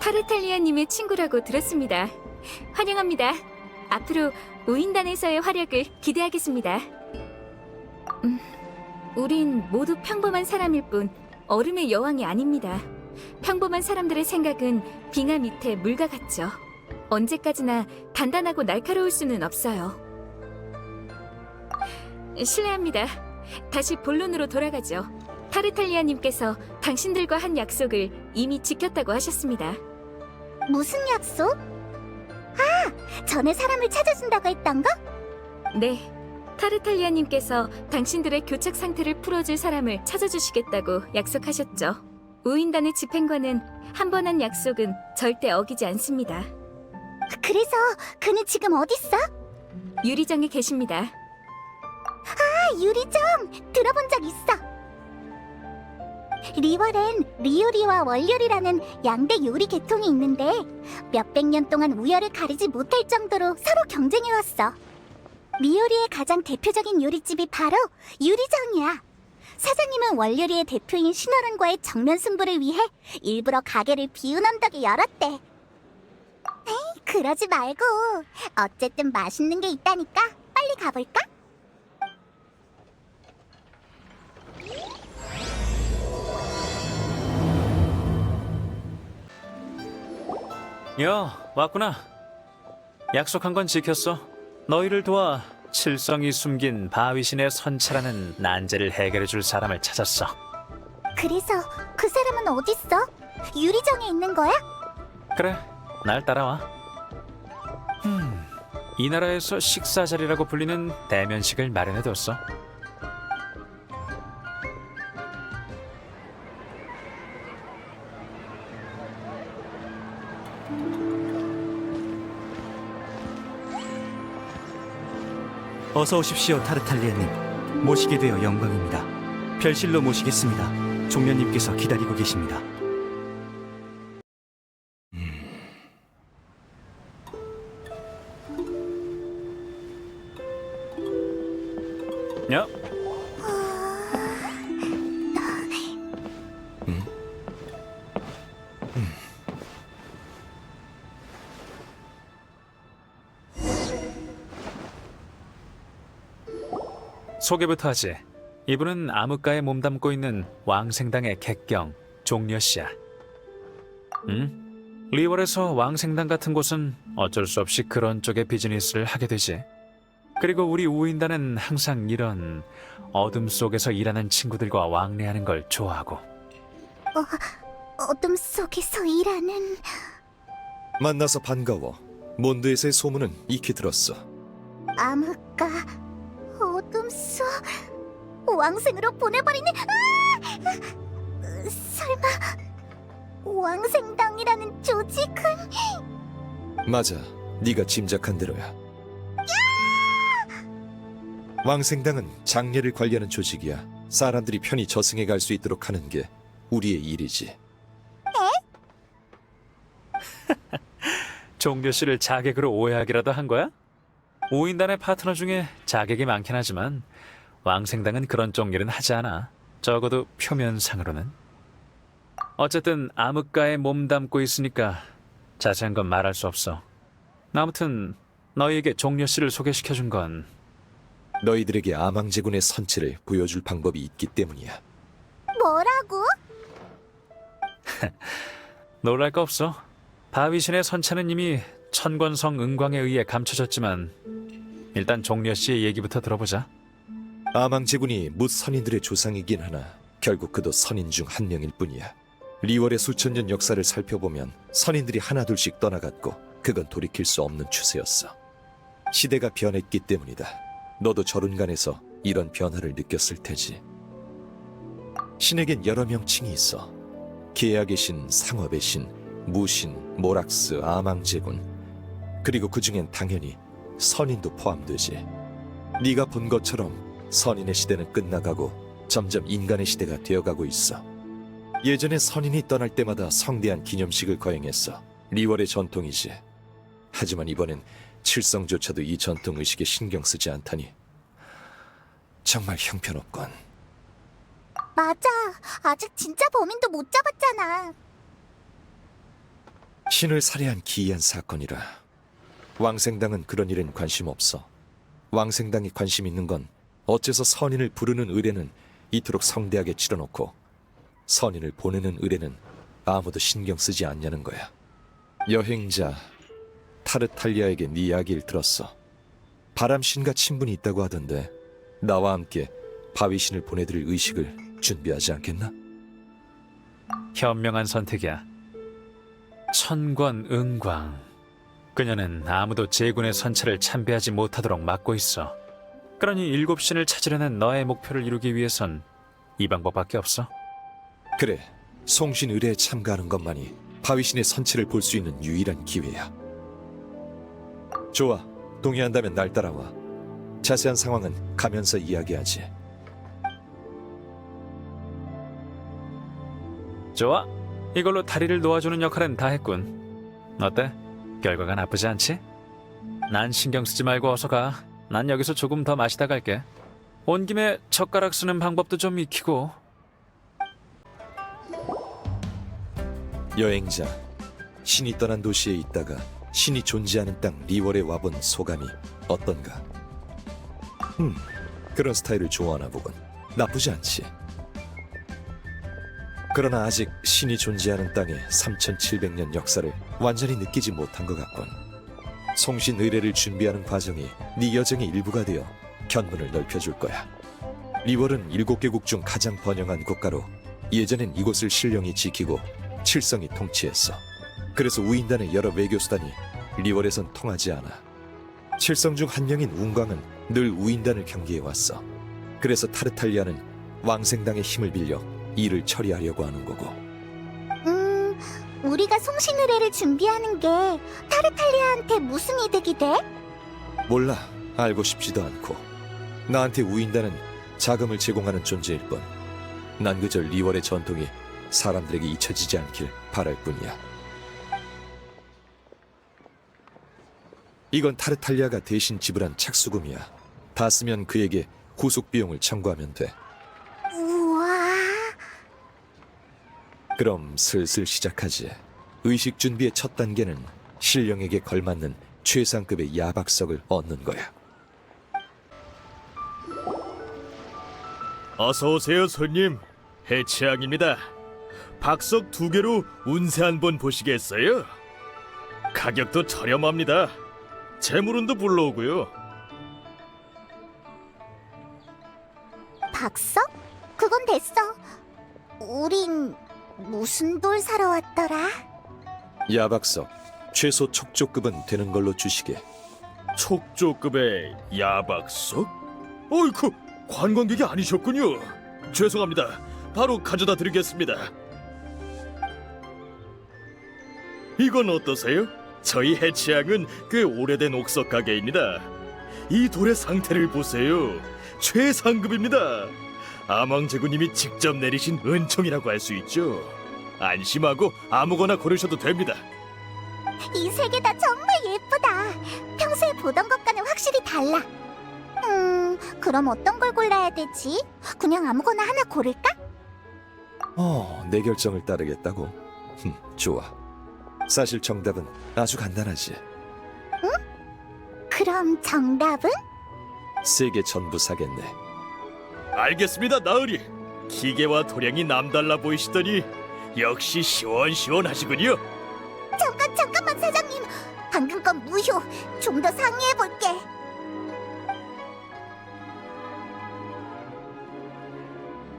타르탈리아님의 친구라고 들었습니다. 환영합니다. 앞으로 우인단에서의 활약을 기대하겠습니다. 우린 모두 평범한 사람일 뿐 얼음의 여왕이 아닙니다. 평범한 사람들의 생각은 빙하 밑에 물과 같죠. 언제까지나 단단하고 날카로울 수는 없어요. 실례합니다. 다시 본론으로 돌아가죠. 타르탈리아님께서 당신들과 한 약속을 이미 지켰다고 하셨습니다. 무슨 약속? 아, 전에 사람을 찾아준다고 했던 거? 네, 타르탈리아님께서 당신들의 교착 상태를 풀어줄 사람을 찾아주시겠다고 약속하셨죠. 우인단의 집행관은 한 번 한 약속은 절대 어기지 않습니다. 그래서 그는 지금 어딨어? 유리정에 계십니다. 아, 유리정! 들어본 적 있어. 리월엔 리오리와 월요리라는 양대 요리 계통이 있는데 몇백 년 동안 우열을 가리지 못할 정도로 서로 경쟁해왔어. 리오리의 가장 대표적인 요리집이 바로 유리정이야. 사장님은 월요리의 대표인 신월은과의 정면 승부를 위해 일부러 가게를 비운 언덕에 열었대. 에이, 그러지 말고 어쨌든 맛있는 게 있다니까 빨리 가볼까? 야, 왔구나. 약속한 건 지켰어. 너희를 도와 칠성이 숨긴 바위신의 선체라는 난제를 해결해줄 사람을 찾았어. 그래서 그 사람은 어딨어? 유리정에 있는 거야? 그래, 날 따라와. 이 나라에서 식사 자리라고 불리는 대면식을 마련해뒀어. 어서 오십시오, 타르탈리아님. 모시게 되어 영광입니다. 별실로 모시겠습니다. 종려님께서 기다리고 계십니다. 야, 소개부터 하지. 이분은 암흑가에 몸담고 있는 왕생당의 객경 종려씨야. 리월에서 왕생당 같은 곳은 어쩔 수 없이 그런 쪽의 비즈니스를 하게 되지. 그리고 우리 우인단은 항상 이런 어둠 속에서 일하는 친구들과 왕래하는 걸 좋아하고. 어둠 속에서 일하는... 만나서 반가워. 몬드에서의 소문은 익히 들었어. 암흑가... 어둠 속... 왕생으로 보내버리네... 설마... 왕생당이라는 조직은... 맞아, 네가 짐작한 대로야. 왕생당은 장례를 관리하는 조직이야. 사람들이 편히 저승에 갈 수 있도록 하는 게 우리의 일이지. 종려씨를 자객으로 오해하기라도 한 거야? 우인단의 파트너 중에 자객이 많긴 하지만 왕생당은 그런 쪽 일은 하지 않아. 적어도 표면상으로는. 어쨌든 암흑가에 몸담고 있으니까 자세한 건 말할 수 없어. 아무튼 너희에게 종려씨를 소개시켜준 건 너희들에게 아망제군의 선체를 보여줄 방법이 있기 때문이야. 뭐라고? 놀랄 거 없어. 바위신의 선체는 이미 천권성 은광에 의해 감춰졌지만 일단 종려씨의 얘기부터 들어보자. 아망제군이 뭇 선인들의 조상이긴 하나 결국 그도 선인 중 한 명일 뿐이야. 리월의 수천 년 역사를 살펴보면 선인들이 하나둘씩 떠나갔고 그건 돌이킬 수 없는 추세였어. 시대가 변했기 때문이다. 너도 저룬간에서 이런 변화를 느꼈을 테지. 신에겐 여러 명칭이 있어. 계약의 신, 상업의 신, 무신, 모락스, 아망제군, 그리고 그 중엔 당연히 선인도 포함되지. 네가 본 것처럼 선인의 시대는 끝나가고 점점 인간의 시대가 되어가고 있어. 예전에 선인이 떠날 때마다 성대한 기념식을 거행했어. 리월의 전통이지. 하지만 이번엔 칠성조차도 이 전통 의식에 신경 쓰지 않다니 정말 형편없건. 맞아. 아직 진짜 범인도 못 잡았잖아. 신을 살해한 기이한 사건이라. 왕생당은 그런 일엔 관심 없어. 왕생당이 관심 있는 건 어째서 선인을 부르는 의례는 이토록 성대하게 치러놓고 선인을 보내는 의례는 아무도 신경 쓰지 않냐는 거야. 여행자 타르탈리아에게 네 이야기를 들었어. 바람신과 친분이 있다고 하던데 나와 함께 바위신을 보내드릴 의식을 준비하지 않겠나? 현명한 선택이야. 천권 은광. 그녀는 아무도 제군의 선체를 참배하지 못하도록 막고 있어. 그러니 일곱 신을 찾으려는 너의 목표를 이루기 위해선 이 방법밖에 없어. 그래, 송신 의례에 참가하는 것만이 바위신의 선체를 볼 수 있는 유일한 기회야. 좋아, 동의한다면 날 따라와. 자세한 상황은 가면서 이야기하지. 좋아. 이걸로 다리를 놓아주는 역할은 다 했군. 어때? 결과가 나쁘지 않지? 난 신경 쓰지 말고 어서 가. 난 여기서 조금 더 마시다 갈게. 온 김에 젓가락 쓰는 방법도 좀 익히고. 여행자, 신이 떠난 도시에 있다가 신이 존재하는 땅 리월에 와본 소감이 어떤가? 그런 스타일을 좋아하나 보군. 나쁘지 않지. 그러나 아직 신이 존재하는 땅의 3700년 역사를 완전히 느끼지 못한 것 같군. 송신 의례를 준비하는 과정이 네 여정의 일부가 되어 견문을 넓혀줄 거야. 리월은 7개국 중 가장 번영한 국가로 예전엔 이곳을 신령히 지키고 칠성이 통치했어. 그래서 우인단의 여러 외교수단이 리월에선 통하지 않아. 칠성 중 한 명인 운광은 늘 우인단을 경계해왔어. 그래서 타르탈리아는 왕생당의 힘을 빌려 일을 처리하려고 하는 거고. 우리가 송신 의례를 준비하는 게 타르탈리아한테 무슨 이득이 돼? 몰라, 알고 싶지도 않고. 나한테 우인단은 자금을 제공하는 존재일 뿐. 난 그저 리월의 전통이 사람들에게 잊혀지지 않길 바랄 뿐이야. 이건 타르탈리아가 대신 지불한 착수금이야. 다 쓰면 그에게 후속 비용을 청구하면 돼. 우와. 그럼 슬슬 시작하지. 의식 준비의 첫 단계는 신령에게 걸맞는 최상급의 야박석을 얻는 거야. 어서 오세요, 손님. 해치양입니다. 박석 2개로 운세 한번 보시겠어요? 가격도 저렴합니다. 재물운도 불러오고요. 박석? 그건 됐어. 우린 무슨 돌 사러 왔더라? 야박석, 최소 촉조급은 되는 걸로 주시게. 촉조급의 야박석? 어이쿠, 관광객이 아니셨군요. 죄송합니다. 바로 가져다 드리겠습니다. 이건 어떠세요? 저희 해치양은 꽤 오래된 옥석 가게입니다. 이 돌의 상태를 보세요. 최상급입니다. 아망제구님이 직접 내리신 은총이라고 할 수 있죠. 안심하고 아무거나 고르셔도 됩니다. 이 세 개 다 정말 예쁘다. 평소에 보던 것과는 확실히 달라. 그럼 어떤 걸 골라야 되지? 그냥 아무거나 하나 고를까? 내 결정을 따르겠다고? 좋아. 사실 정답은 아주 간단하지. 그럼 정답은? 3개 전부 사겠네. 알겠습니다, 나으리. 기계와 도량이 남달라 보이시더니 역시 시원시원하시군요. 잠깐만 사장님. 방금 건 무효. 좀 더 상의해볼게.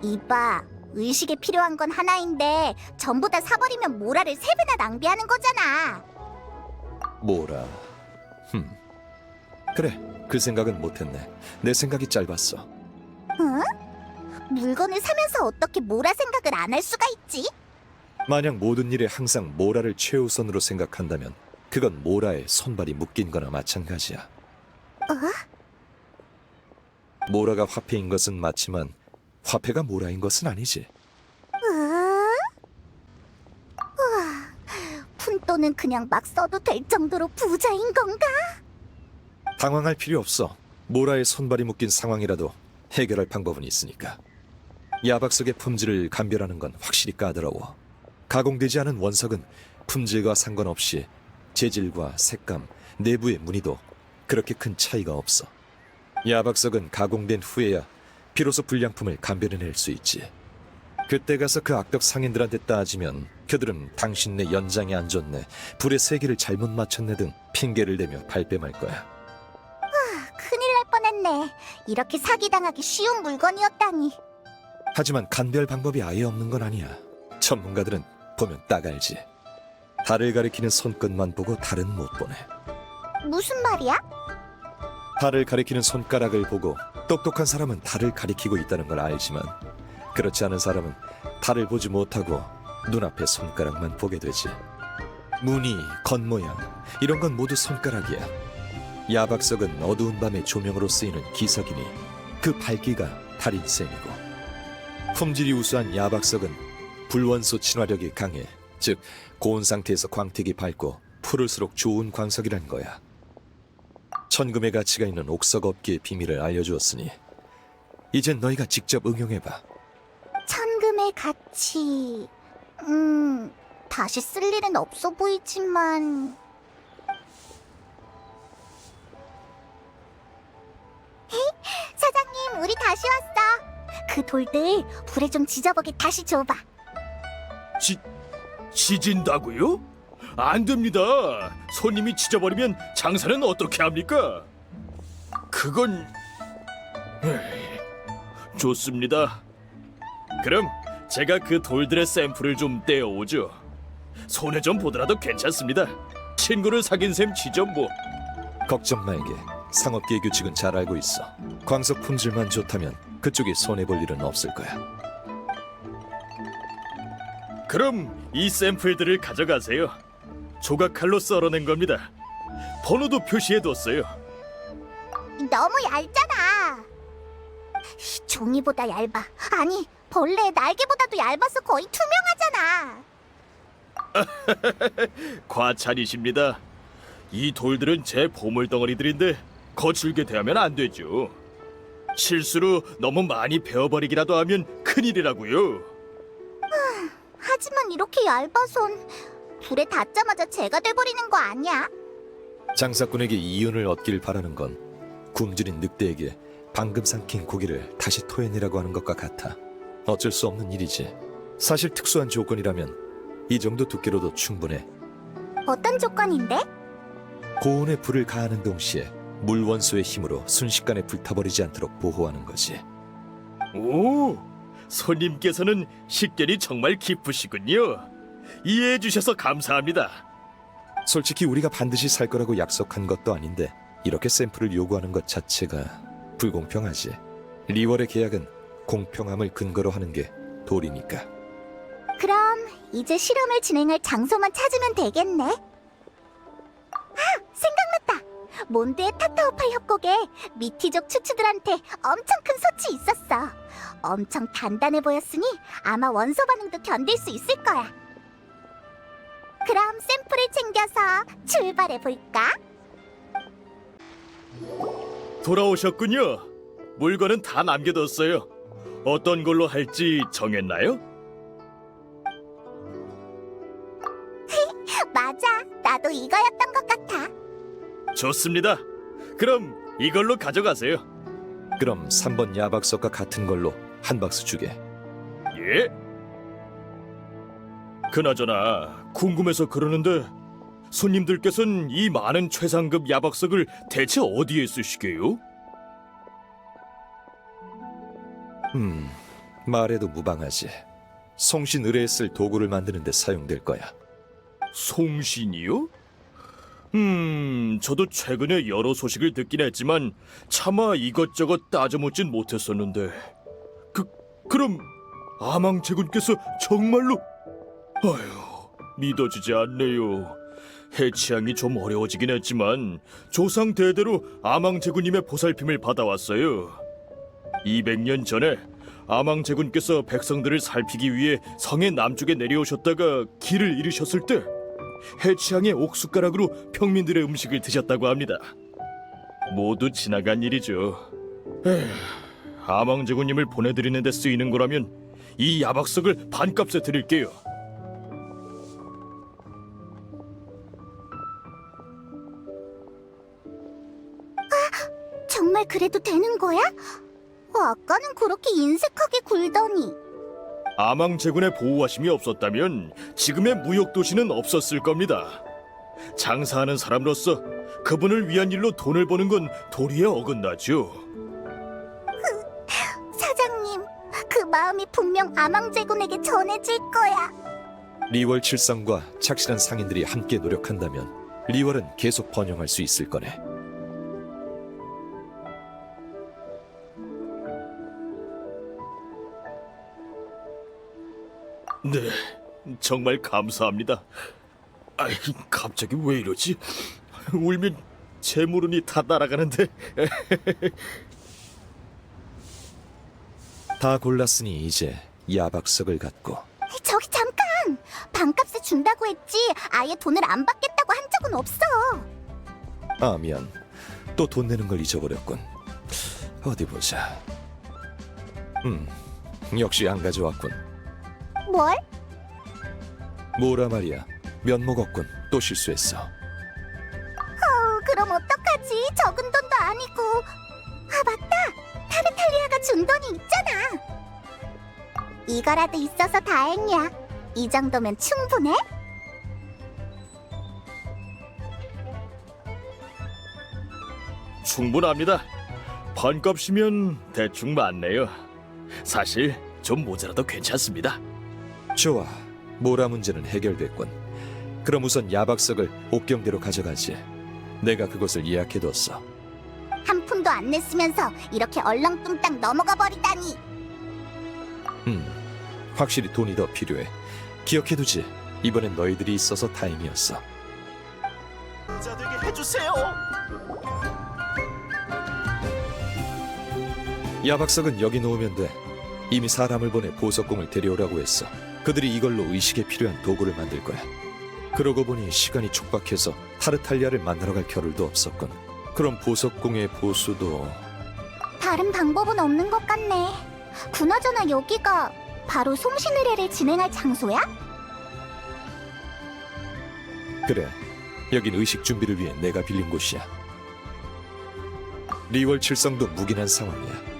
이봐, 의식에 필요한 건 하나인데 전부 다 사버리면 모라를 3배나 낭비하는 거잖아. 뭐라? 그래, 그 생각은 못했네. 내 생각이 짧았어. 물건을 사면서 어떻게 모라 생각을 안 할 수가 있지? 만약 모든 일에 항상 모라를 최우선으로 생각한다면 그건 모라에 손발이 묶인 거나 마찬가지야. 모라가 화폐인 것은 맞지만 화폐가 모라인 것은 아니지. 우와, 푼돈은 그냥 막 써도 될 정도로 부자인 건가? 당황할 필요 없어. 모라에 손발이 묶인 상황이라도 해결할 방법은 있으니까. 야박석의 품질을 감별하는 건 확실히 까다로워. 가공되지 않은 원석은 품질과 상관없이 재질과 색감, 내부의 무늬도 그렇게 큰 차이가 없어. 야박석은 가공된 후에야 비로소 불량품을 감별해낼 수 있지. 그때 가서 그 악덕 상인들한테 따지면 그들은 당신네 연장이 안 좋네, 불의 세기를 잘못 맞췄네 등 핑계를 대며 발뺌할 거야. 큰일 날 뻔했네. 이렇게 사기당하기 쉬운 물건이었다니. 하지만 감별 방법이 아예 없는 건 아니야. 전문가들은 보면 딱 알지. 달을 가리키는 손끝만 보고 달은 못 보네. 무슨 말이야? 달을 가리키는 손가락을 보고 똑똑한 사람은 달을 가리키고 있다는 걸 알지만, 그렇지 않은 사람은 달을 보지 못하고 눈앞의 손가락만 보게 되지. 무늬, 겉모양 이런 건 모두 손가락이야. 야박석은 어두운 밤의 조명으로 쓰이는 기석이니 그 밝기가 달인 셈이고, 품질이 우수한 야박석은 불원소 친화력이 강해. 즉 고온 상태에서 광택이 밝고 푸를수록 좋은 광석이란 거야. 천금의 가치가 있는 옥석 업계의 비밀을 알려주었으니 이젠 너희가 직접 응용해봐. 천금의 가치... 다시 쓸 일은 없어 보이지만... 사장님, 우리 다시 왔어. 그 돌들 불에 좀 지져보게 다시 줘봐. 지진다고요? 안 됩니다. 손님이 지져버리면 장사는 어떻게 합니까? 그건... 에이, 좋습니다. 그럼 제가 그 돌들의 샘플을 좀 떼어오죠. 손에 좀 보더라도 괜찮습니다. 친구를 사귄 셈 치죠 뭐. 걱정 말게. 상업계의 규칙은 잘 알고 있어. 광석 품질만 좋다면 그쪽이 손해볼 일은 없을 거야. 그럼 이 샘플들을 가져가세요. 조각칼로 썰어낸 겁니다. 번호도 표시해뒀어요. 너무 얇잖아. 종이보다 얇아. 아니, 벌레의 날개보다도 얇아서 거의 투명하잖아. 과찬이십니다. 이 돌들은 제 보물덩어리들인데 거칠게 대하면 안 되죠. 실수로 너무 많이 베어버리기라도 하면 큰일이라고요. 하지만 이렇게 얇아선 불에 닿자마자 재가 돼버리는 거 아니야? 장사꾼에게 이윤을 얻길 바라는 건 굶주린 늑대에게 방금 삼킨 고기를 다시 토해내라고 하는 것과 같아. 어쩔 수 없는 일이지. 사실 특수한 조건이라면 이 정도 두께로도 충분해. 어떤 조건인데? 고온에 불을 가하는 동시에 물 원소의 힘으로 순식간에 불타버리지 않도록 보호하는 거지. 오, 손님께서는 식견이 정말 깊으시군요. 이해해 주셔서 감사합니다. 솔직히 우리가 반드시 살 거라고 약속한 것도 아닌데 이렇게 샘플을 요구하는 것 자체가 불공평하지. 리월의 계약은 공평함을 근거로 하는 게 도리니까. 그럼 이제 실험을 진행할 장소만 찾으면 되겠네. 생각났다. 몬드의 타타오팔 협곡에 미티족 추추들한테 엄청 큰 솥이 있었어. 엄청 단단해 보였으니 아마 원소 반응도 견딜 수 있을 거야. 그럼 샘플을 챙겨서 출발해 볼까? 돌아오셨군요. 물건은 다 남겨뒀어요. 어떤 걸로 할지 정했나요? 맞아, 나도 이거였던 것 같아. 좋습니다. 그럼 이걸로 가져가세요. 그럼 3번 야박석과 같은 걸로 한 박스 주게. 예? 그나저나 궁금해서 그러는데 손님들께서는 이 많은 최상급 야박석을 대체 어디에 쓰시게요? 말해도 무방하지. 송신 의뢰에 쓸 도구를 만드는 데 사용될 거야. 송신이요? 저도 최근에 여러 소식을 듣긴 했지만 차마 이것저것 따져묻진 못했었는데 그럼 아망제군께서 정말로... 아휴, 믿어지지 않네요. 해치양이 좀 어려워지긴 했지만 조상 대대로 아망제군님의 보살핌을 받아왔어요. 200년 전에 아망제군께서 백성들을 살피기 위해 성의 남쪽에 내려오셨다가 길을 잃으셨을 때 해치양의 옥숟가락으로 평민들의 음식을 드셨다고 합니다. 모두 지나간 일이죠. 에휴, 아망제군님을 보내드리는 데 쓰이는 거라면 이 야박석을 반값에 드릴게요. 정말 그래도 되는 거야? 아까는 그렇게 인색하게 굴더니. 아망제군의 보호하심이 없었다면 지금의 무역도시는 없었을 겁니다. 장사하는 사람으로서 그분을 위한 일로 돈을 버는 건 도리에 어긋나죠. 사장님, 그 마음이 분명 아망제군에게 전해질 거야. 리월 칠성과 착실한 상인들이 함께 노력한다면 리월은 계속 번영할 수 있을 거네. 네, 정말 감사합니다. 아이, 갑자기 왜 이러지? 울면 제 물은이 다 날아가는데. 다 골랐으니 이제 야박석을 갖고. 저기 잠깐! 반값에 준다고 했지 아예 돈을 안 받겠다고 한 적은 없어. 아, 미안. 또 돈 내는 걸 잊어버렸군. 어디 보자. 역시 안 가져왔군. 뭘? 뭐라 말이야. 면목 없군. 또 실수했어. 그럼 어떡하지? 적은 돈도 아니고. 아, 맞다! 타르탈리아가 준 돈이 있잖아. 이거라도 있어서 다행이야. 이 정도면 충분해? 충분합니다. 반값이면 대충 맞네요. 사실 좀 모자라도 괜찮습니다. 좋아. 모라 문제는 해결됐군. 그럼 우선 야박석을 옥경대로 가져가지. 내가 그곳을 예약해뒀어. 한 푼도 안 냈으면서 이렇게 얼렁뚱땅 넘어가 버리다니. 확실히 돈이 더 필요해. 기억해두지. 이번엔 너희들이 있어서 다행이었어. 자되게 해주세요. 야박석은 여기 놓으면 돼. 이미 사람을 보내 보석공을 데려오라고 했어. 그들이 이걸로 의식에 필요한 도구를 만들 거야. 그러고 보니 시간이 촉박해서 타르탈리아를 만나러 갈 겨를도 없었군. 그럼 보석공의 보수도... 다른 방법은 없는 것 같네. 그나저나 여기가 바로 송신의례를 진행할 장소야? 그래. 여긴 의식 준비를 위해 내가 빌린 곳이야. 리월 칠성도 묵인한 상황이야.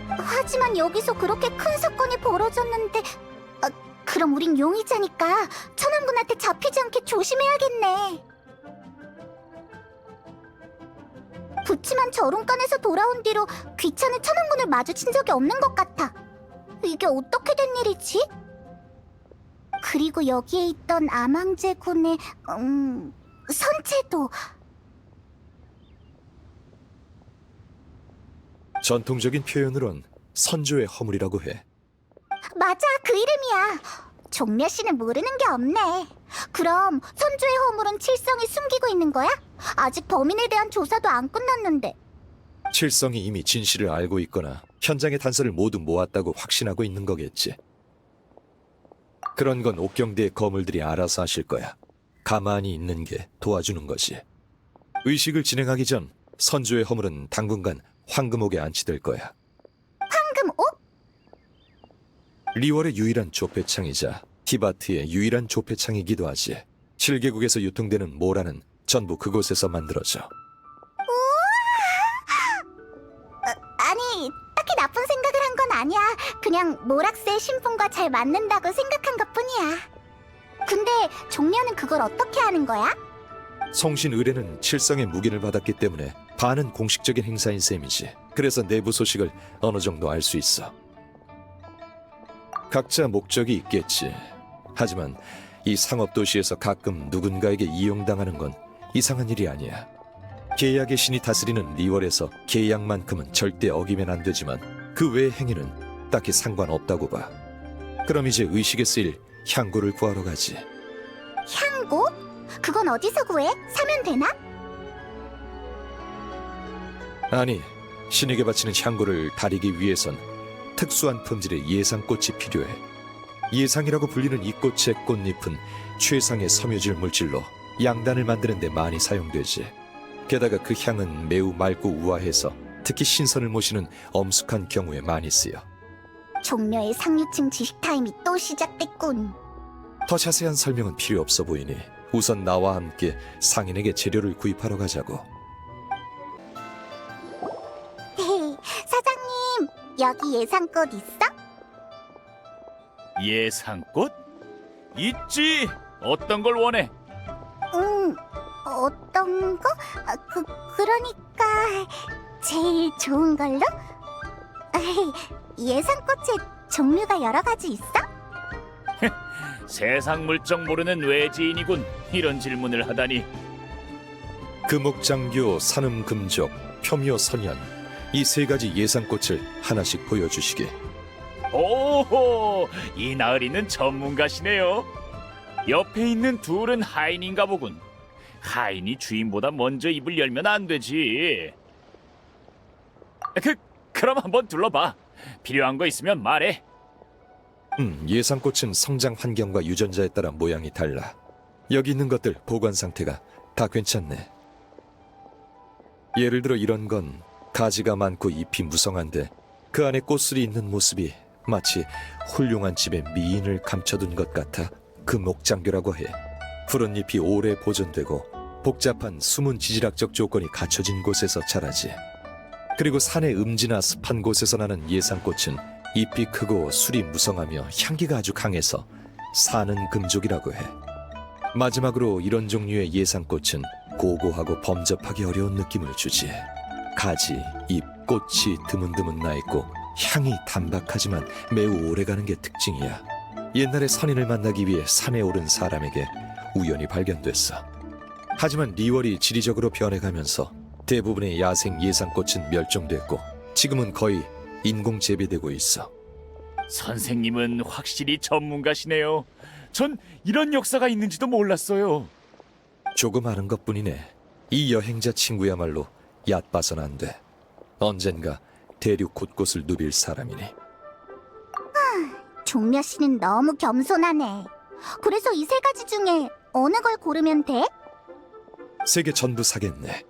하지만 여기서 그렇게 큰 사건이 벌어졌는데 그럼 우린 용의자니까 천왕군한테 잡히지 않게 조심해야겠네. 그치만 저룬간에서 돌아온 뒤로 귀찮은 천왕군을 마주친 적이 없는 것 같아. 이게 어떻게 된 일이지? 그리고 여기에 있던 아망제군의 선체도... 전통적인 표현으론 선조의 허물이라고 해. 맞아, 그 이름이야. 종려 씨는 모르는 게 없네. 그럼 선조의 허물은 칠성이 숨기고 있는 거야? 아직 범인에 대한 조사도 안 끝났는데. 칠성이 이미 진실을 알고 있거나 현장의 단서를 모두 모았다고 확신하고 있는 거겠지. 그런 건 옥경대의 거물들이 알아서 하실 거야. 가만히 있는 게 도와주는 거지. 의식을 진행하기 전 선조의 허물은 당분간 황금옥에 안치될 거야. 황금옥? 리월의 유일한 조폐창이자 티바트의 유일한 조폐창이기도 하지. 7개국에서 유통되는 모라는 전부 그곳에서 만들어져. 아니, 딱히 나쁜 생각을 한 건 아니야. 그냥 모락스의 신분과 잘 맞는다고 생각한 것뿐이야. 근데 종려는 그걸 어떻게 하는 거야? 성신 의뢰는 칠성의 묵인을 받았기 때문에 반은 공식적인 행사인 셈이지. 그래서 내부 소식을 어느 정도 알 수 있어. 각자 목적이 있겠지. 하지만 이 상업도시에서 가끔 누군가에게 이용당하는 건 이상한 일이 아니야. 계약의 신이 다스리는 리월에서 계약만큼은 절대 어기면 안 되지만 그 외의 행위는 딱히 상관없다고 봐. 그럼 이제 의식에 쓰일 향고를 구하러 가지. 향고? 그건 어디서 구해? 사면 되나? 아니, 신에게 바치는 향고를 다리기 위해선 특수한 품질의 예상꽃이 필요해. 예상이라고 불리는 이 꽃의 꽃잎은 최상의 섬유질 물질로 양단을 만드는 데 많이 사용되지. 게다가 그 향은 매우 맑고 우아해서 특히 신선을 모시는 엄숙한 경우에 많이 쓰여. 종려의 상류층 지식 타임이 또 시작됐군. 더 자세한 설명은 필요 없어 보이니 우선 나와 함께 상인에게 재료를 구입하러 가자고. 여기 예상꽃 있어? 예상꽃? 있지. 어떤 걸 원해? 어떤 거? 그러니까 제일 좋은 걸로? 예상꽃의 종류가 여러 가지 있어? 세상 물정 모르는 외지인이군. 이런 질문을 하다니. 금옥장교, 산음금족, 표묘선연 이 세 가지 예상꽃을 하나씩 보여주시게. 오호, 이 나으리는 전문가시네요. 옆에 있는 둘은 하인인가 보군. 하인이 주인보다 먼저 입을 열면 안 되지. 그럼 한번 둘러봐. 필요한 거 있으면 말해. 예상꽃은 성장 환경과 유전자에 따라 모양이 달라. 여기 있는 것들 보관 상태가 다 괜찮네. 예를 들어 이런 건 가지가 많고 잎이 무성한데 그 안에 꽃술이 있는 모습이 마치 훌륭한 집의 미인을 감춰둔 것 같아 금옥장교라고 해. 푸른 잎이 오래 보존되고 복잡한 숨은 지질학적 조건이 갖춰진 곳에서 자라지. 그리고 산의 음지나 습한 곳에서 나는 예상꽃은 잎이 크고 술이 무성하며 향기가 아주 강해서 사는 금족이라고 해. 마지막으로 이런 종류의 예상꽃은 고고하고 범접하기 어려운 느낌을 주지. 가지, 잎, 꽃이 드문드문 나있고 향이 단박하지만 매우 오래가는 게 특징이야. 옛날에 선인을 만나기 위해 산에 오른 사람에게 우연히 발견됐어. 하지만 리월이 지리적으로 변해가면서 대부분의 야생 예상꽃은 멸종됐고 지금은 거의 인공 재배되고 있어. 선생님은 확실히 전문가시네요. 전 이런 역사가 있는지도 몰랐어요. 조금 아는 것뿐이네. 이 여행자 친구야말로 얕봐선 안 돼. 언젠가 대륙 곳곳을 누빌 사람이니. 종려 씨는 너무 겸손하네. 그래서 이 세 가지 중에 어느 걸 고르면 돼? 세 개 전부 사겠네.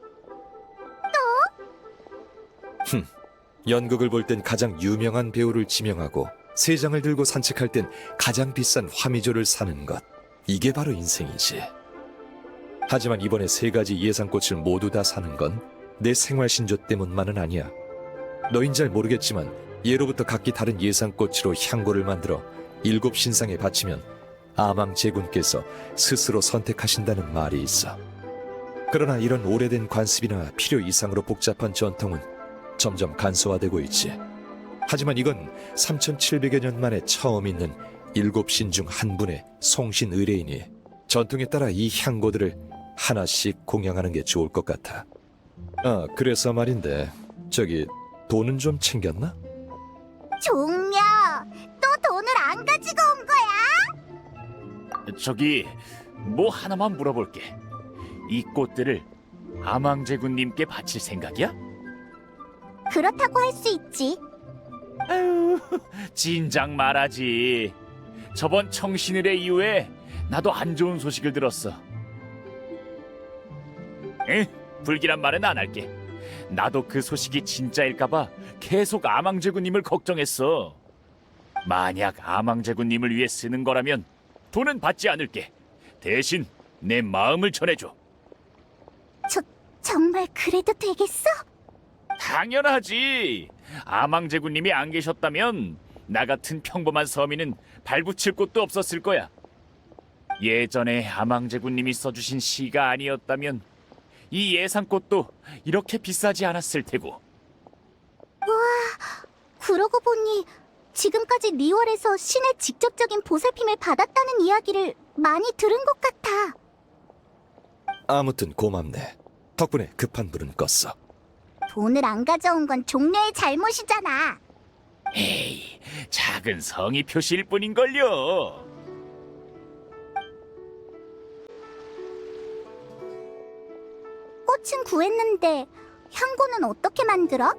연극을 볼 땐 가장 유명한 배우를 지명하고 세 장을 들고 산책할 땐 가장 비싼 화미조를 사는 것. 이게 바로 인생이지. 하지만 이번에 세 가지 예상꽃을 모두 다 사는 건 내 생활 신조 때문만은 아니야. 너흰 잘 모르겠지만 예로부터 각기 다른 예상꽃으로 향고를 만들어 7 신상에 바치면 아망제군께서 스스로 선택하신다는 말이 있어. 그러나 이런 오래된 관습이나 필요 이상으로 복잡한 전통은 점점 간소화되고 있지. 하지만 이건 3700여 년 만에 처음 있는 7신 중 한 분의 송신 의뢰인이 전통에 따라 이 향고들을 하나씩 공양하는 게 좋을 것 같아. 그래서 말인데 저기 돈은 좀 챙겼나? 종려, 또 돈을 안 가지고 온 거야? 저기 뭐 하나만 물어볼게. 이 꽃들을 아망제군님께 바칠 생각이야? 그렇다고 할 수 있지. 아유, 진작 말하지. 저번 청신일의 이후에 나도 안 좋은 소식을 들었어. 불길한 말은 안 할게. 나도 그 소식이 진짜일까봐 계속 아망제군님을 걱정했어. 만약 아망제군님을 위해 쓰는 거라면 돈은 받지 않을게. 대신 내 마음을 전해줘. 정말 그래도 되겠어? 당연하지. 아망제군님이 안 계셨다면 나 같은 평범한 서민은 발붙일 곳도 없었을 거야. 예전에 아망제군님이 써주신 시가 아니었다면 이 예상꽃도 이렇게 비싸지 않았을 테고. 그러고 보니 지금까지 리월에서 신의 직접적인 보살핌을 받았다는 이야기를 많이 들은 것 같아. 아무튼 고맙네. 덕분에 급한 불은 껐어. 돈을 안 가져온 건 종려의 잘못이잖아. 에이, 작은 성의 표시일 뿐인걸요. 꽃은 구했는데 향고는 어떻게 만들어?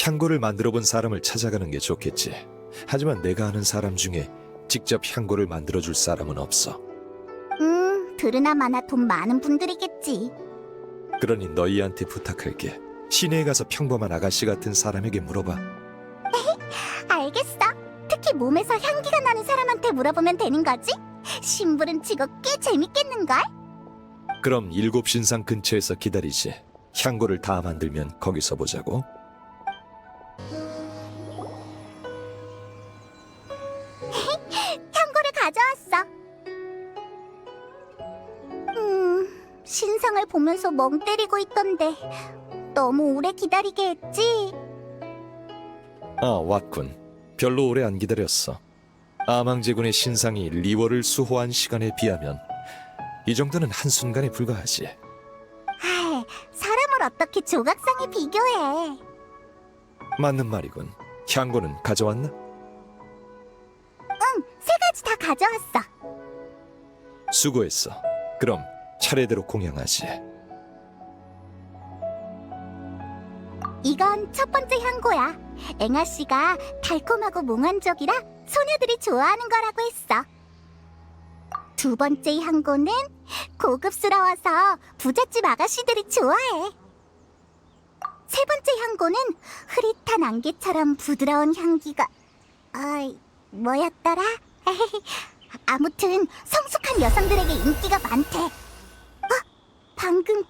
향고를 만들어 본 사람을 찾아가는 게 좋겠지. 하지만 내가 아는 사람 중에 직접 향고를 만들어줄 사람은 없어. 들으나 마나 돈 많은 분들이겠지. 그러니 너희한테 부탁할게. 시내에 가서 평범한 아가씨 같은 사람에게 물어봐. 알겠어. 특히 몸에서 향기가 나는 사람한테 물어보면 되는 거지? 심부름 치고 꽤 재밌겠는걸? 그럼 7 신상 근처에서 기다리지. 향고를 다 만들면 거기서 보자고. 신상을 보면서 멍 때리고 있던데 너무 오래 기다리게 했지? 아, 왔군. 별로 오래 안 기다렸어. 아망제군의 신상이 리월을 수호한 시간에 비하면 이 정도는 한순간에 불과하지. 아이, 사람을 어떻게 조각상에 비교해? 맞는 말이군. 향고는 가져왔나? 응, 3가지 다 가져왔어. 수고했어. 그럼 차례대로 공양하지. 이건 첫 번째 향고야. 앵아 씨가 달콤하고 몽환적이라 소녀들이 좋아하는 거라고 했어. 두 번째 향고는 고급스러워서 부잣집 아가씨들이 좋아해. 세 번째 향고는 흐릿한 안개처럼 부드러운 향기가... 뭐였더라? 아무튼 성숙한 여성들에게 인기가 많대. 방금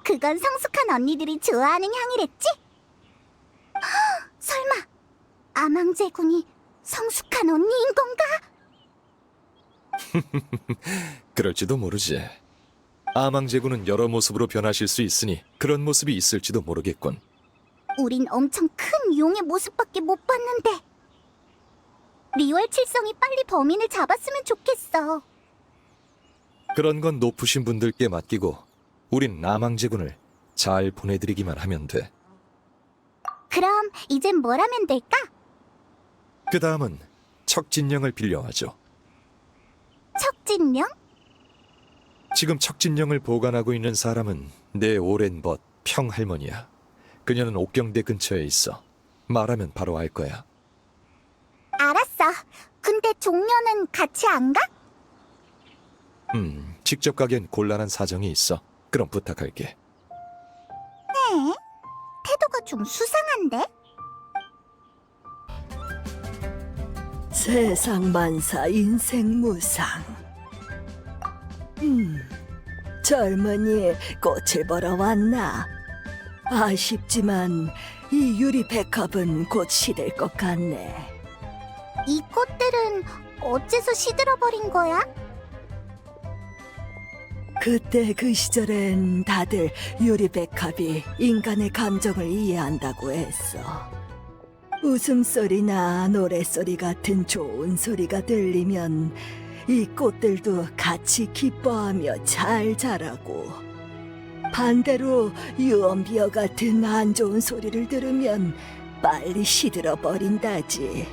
그건 성숙한 언니들이 좋아하는 향이랬지? 설마 아망제군이 성숙한 언니인 건가? 그럴지도 모르지. 아망제군은 여러 모습으로 변하실 수 있으니 그런 모습이 있을지도 모르겠군. 우린 엄청 큰 용의 모습밖에 못 봤는데 리월 칠성이 빨리 범인을 잡았으면 좋겠어. 그런 건 높으신 분들께 맡기고 우린 아망제군을 잘 보내드리기만 하면 돼. 그럼 이젠 뭘 하면 될까? 그 다음은 척진령을 빌려와줘. 척진령? 지금 척진령을 보관하고 있는 사람은 내 오랜 벗 평할머니야. 그녀는 옥경대 근처에 있어. 말하면 바로 알 거야. 알았어. 근데 종려는 같이 안 가? 직접 가기엔 곤란한 사정이 있어. 그럼 부탁할게. 네? 태도가 좀 수상한데? 세상 만사 인생 무상. 젊은이 꽃을 보러 왔나? 아쉽지만 이 유리 백합은 곧 시들 것 같네. 이 꽃들은 어째서 시들어버린 거야? 그때 그 시절엔 다들 유리 백합이 인간의 감정을 이해한다고 했어. 웃음소리나 노랫소리 같은 좋은 소리가 들리면 이 꽃들도 같이 기뻐하며 잘 자라고, 반대로 유언비어 같은 안 좋은 소리를 들으면 빨리 시들어 버린다지.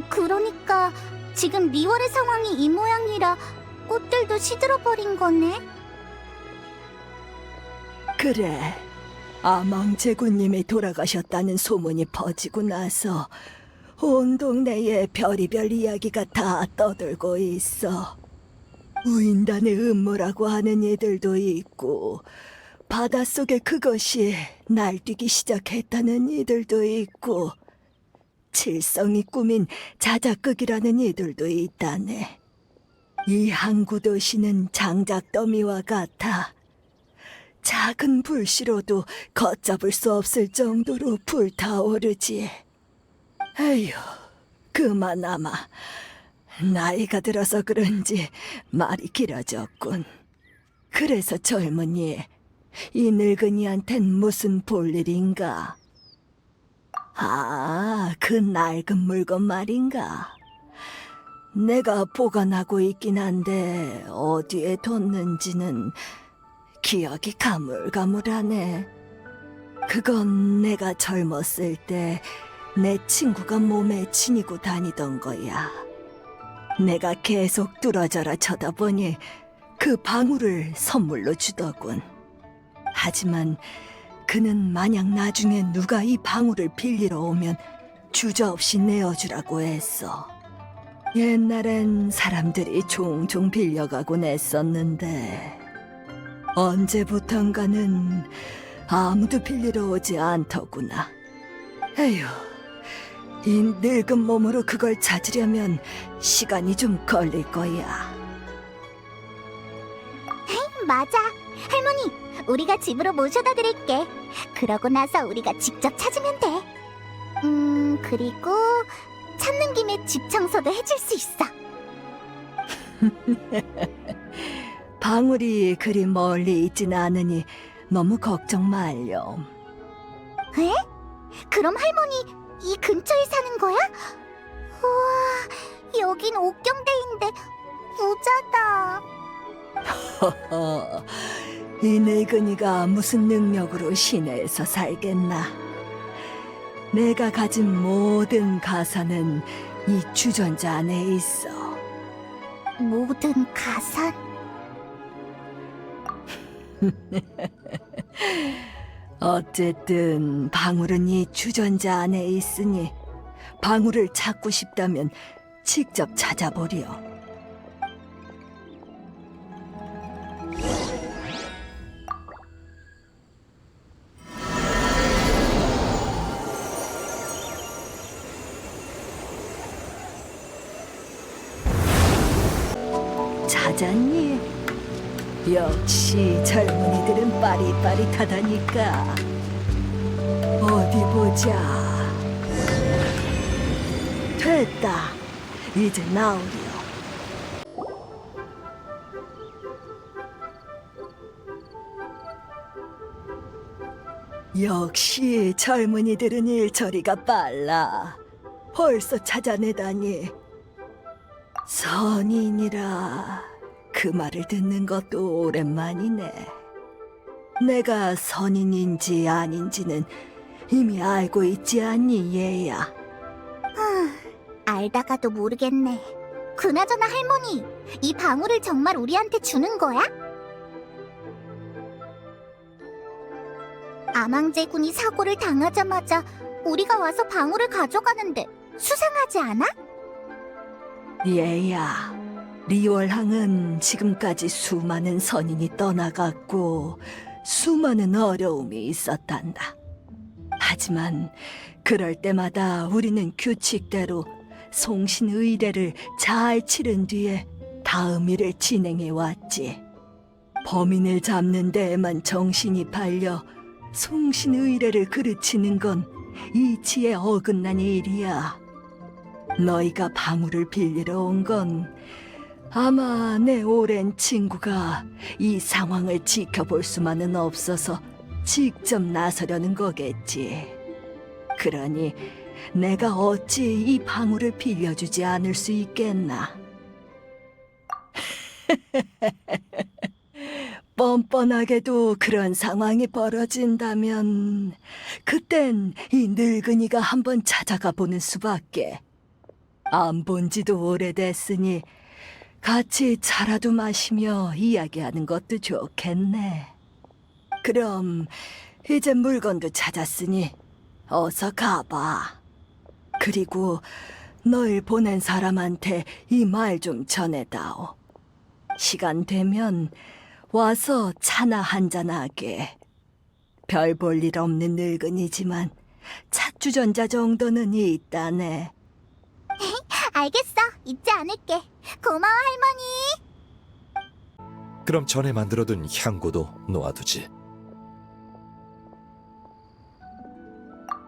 그러니까 지금 리월의 상황이 이 모양이라 꽃들도 시들어버린 거네? 그래, 아망제군님이 돌아가셨다는 소문이 퍼지고 나서 온 동네에 별의별 이야기가 다 떠들고 있어. 우인단의 음모라고 하는 이들도 있고, 바닷속에 그것이 날뛰기 시작했다는 이들도 있고, 칠성이 꾸민 자작극이라는 이들도 있다네. 이 항구 도시는 장작 더미와 같아. 작은 불씨로도 걷잡을 수 없을 정도로 불타오르지. 에휴, 그만아마 나이가 들어서 그런지 말이 길어졌군. 그래서 젊은이, 이 늙은이한텐 무슨 볼일인가? 아, 그 낡은 물건 말인가? 내가 보관하고 있긴 한데 어디에 뒀는지는 기억이 가물가물하네. 그건 내가 젊었을 때 내 친구가 몸에 지니고 다니던 거야. 내가 계속 뚫어져라 쳐다보니 그 방울을 선물로 주더군. 하지만 그는 만약 나중에 누가 이 방울을 빌리러 오면 주저없이 내어주라고 했어. 옛날엔 사람들이 종종 빌려가곤 했었는데 언제부턴가는 아무도 빌리러 오지 않더구나. 에휴, 이 늙은 몸으로 그걸 찾으려면 시간이 좀 걸릴 거야. 맞아. 할머니, 우리가 집으로 모셔다 드릴게. 그러고 나서 우리가 직접 찾으면 돼. 그리고 찾는 김에 집 청소도 해줄 수 있어. 방울이 그리 멀리 있진 않으니 너무 걱정 말렴. 에? 그럼 할머니 이 근처에 사는 거야? 우와, 여긴 옥경대인데 부자다. 이 늙은이가 무슨 능력으로 시내에서 살겠나? 내가 가진 모든 가사는 이 주전자 안에 있어. 모든 가산? 어쨌든 방울은 이 주전자 안에 있으니 방울을 찾고 싶다면 직접 찾아보렴. 찾았니? 역시 젊은이들은 빠릿빠릿하다니까. 어디 보자. 됐다. 이제 나오렴. 역시 젊은이들은 일처리가 빨라. 벌써 찾아내다니. 선인이라 그 말을 듣는 것도 오랜만이네. 내가 선인인지 아닌지는 이미 알고 있지 않니, 얘야? 알다가도 모르겠네. 그나저나 할머니, 이 방울을 정말 우리한테 주는 거야? 아망제군이 사고를 당하자마자 우리가 와서 방울을 가져가는데 수상하지 않아? 얘야, 리월항은 지금까지 수많은 선인이 떠나갔고 수많은 어려움이 있었단다. 하지만 그럴 때마다 우리는 규칙대로 송신의례를 잘 치른 뒤에 다음 일을 진행해 왔지. 범인을 잡는 데에만 정신이 팔려 송신의례를 그르치는 건 이치에 어긋난 일이야. 너희가 방울을 빌리러 온 건 아마 내 오랜 친구가 이 상황을 지켜볼 수만은 없어서 직접 나서려는 거겠지. 그러니 내가 어찌 이 방울을 빌려주지 않을 수 있겠나. 뻔뻔하게도 그런 상황이 벌어진다면 그땐 이 늙은이가 한번 찾아가 보는 수밖에. 안 본 지도 오래됐으니 같이 차라도 마시며 이야기하는 것도 좋겠네. 그럼 이제 물건도 찾았으니 어서 가봐. 그리고 널 보낸 사람한테 이 말 좀 전해다오. 시간 되면 와서 차나 한잔하게. 별 볼 일 없는 늙은이지만 찻주전자 정도는 있다네. 알겠어. 잊지 않을게. 고마워, 할머니. 그럼 전에 만들어둔 향고도 놓아두지.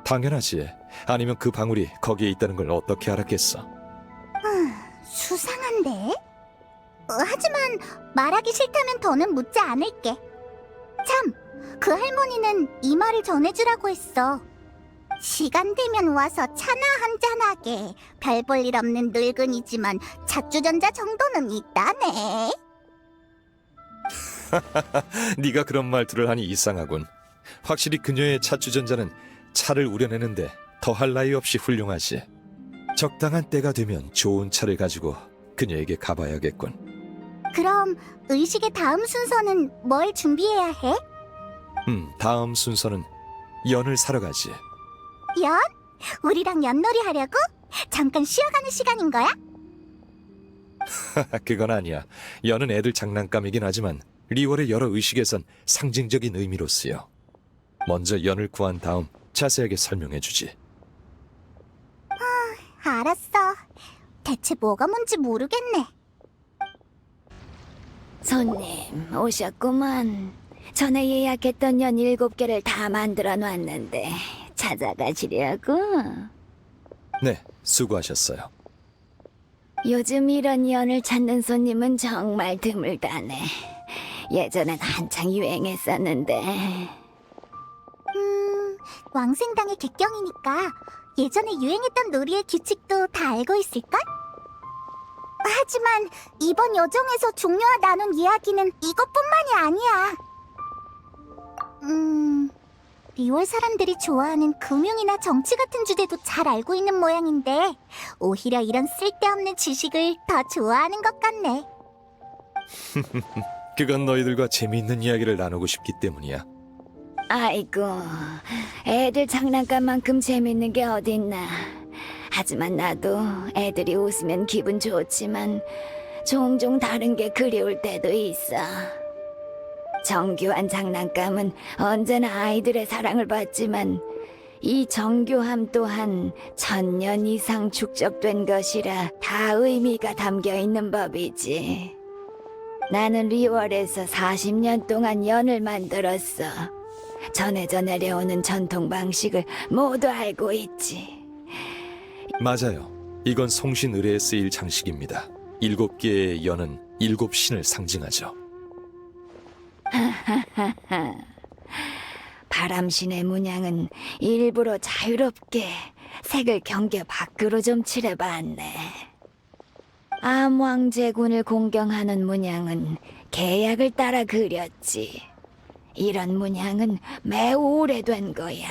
당연하지. 아니면 그 방울이 거기에 있다는 걸 어떻게 알았겠어? 수상한데? 하지만 말하기 싫다면 더는 묻지 않을게. 참, 그 할머니는 이 말을 전해주라고 했어. 시간 되면 와서 차나 한잔하게. 별 볼 일 없는 늙은이지만 찻주전자 정도는 있다네. 네가 그런 말들을 하니 이상하군. 확실히 그녀의 찻주전자는 차를 우려내는데 더할 나위 없이 훌륭하지. 적당한 때가 되면 좋은 차를 가지고 그녀에게 가봐야겠군. 그럼 의식의 다음 순서는 뭘 준비해야 해? 다음 순서는 연을 사러 가지. 연? 우리랑 연놀이 하려고? 잠깐 쉬어가는 시간인 거야? 그건 아니야. 연은 애들 장난감이긴 하지만 리월의 여러 의식에선 상징적인 의미로 쓰여. 먼저 연을 구한 다음 자세하게 설명해 주지. 알았어. 대체 뭐가 뭔지 모르겠네. 손님 오셨구만. 전에 예약했던 연 7개를 다 만들어 놨는데 찾아가시려고? 네, 수고하셨어요. 요즘 이런 연을 찾는 손님은 정말 드물다네. 예전엔 한창 유행했었는데. 왕생당의 객경이니까 예전에 유행했던 놀이의 규칙도 다 알고 있을걸? 하지만 이번 여정에서 종료와 나눈 이야기는 이것뿐만이 아니야. 리월 사람들이 좋아하는 금융이나 정치 같은 주제도 잘 알고 있는 모양인데 오히려 이런 쓸데없는 지식을 더 좋아하는 것 같네. 그건 너희들과 재미있는 이야기를 나누고 싶기 때문이야. 아이고, 애들 장난감만큼 재밌는 게 어딨나. 하지만 나도 애들이 웃으면 기분 좋지만 종종 다른 게 그리울 때도 있어. 정교한 장난감은 언제나 아이들의 사랑을 받지만 이 정교함 또한 1000년 이상 축적된 것이라 다 의미가 담겨 있는 법이지. 나는 리월에서 40년 동안 연을 만들었어. 전해져 내려오는 전통 방식을 모두 알고 있지. 맞아요. 이건 송신 의뢰에 쓰일 장식입니다. 7개의 연은 7신을 상징하죠. 바람신의 문양은 일부러 자유롭게 색을 경계 밖으로 좀 칠해봤네. 암왕제군을 공경하는 문양은 계약을 따라 그렸지. 이런 문양은 매우 오래된 거야.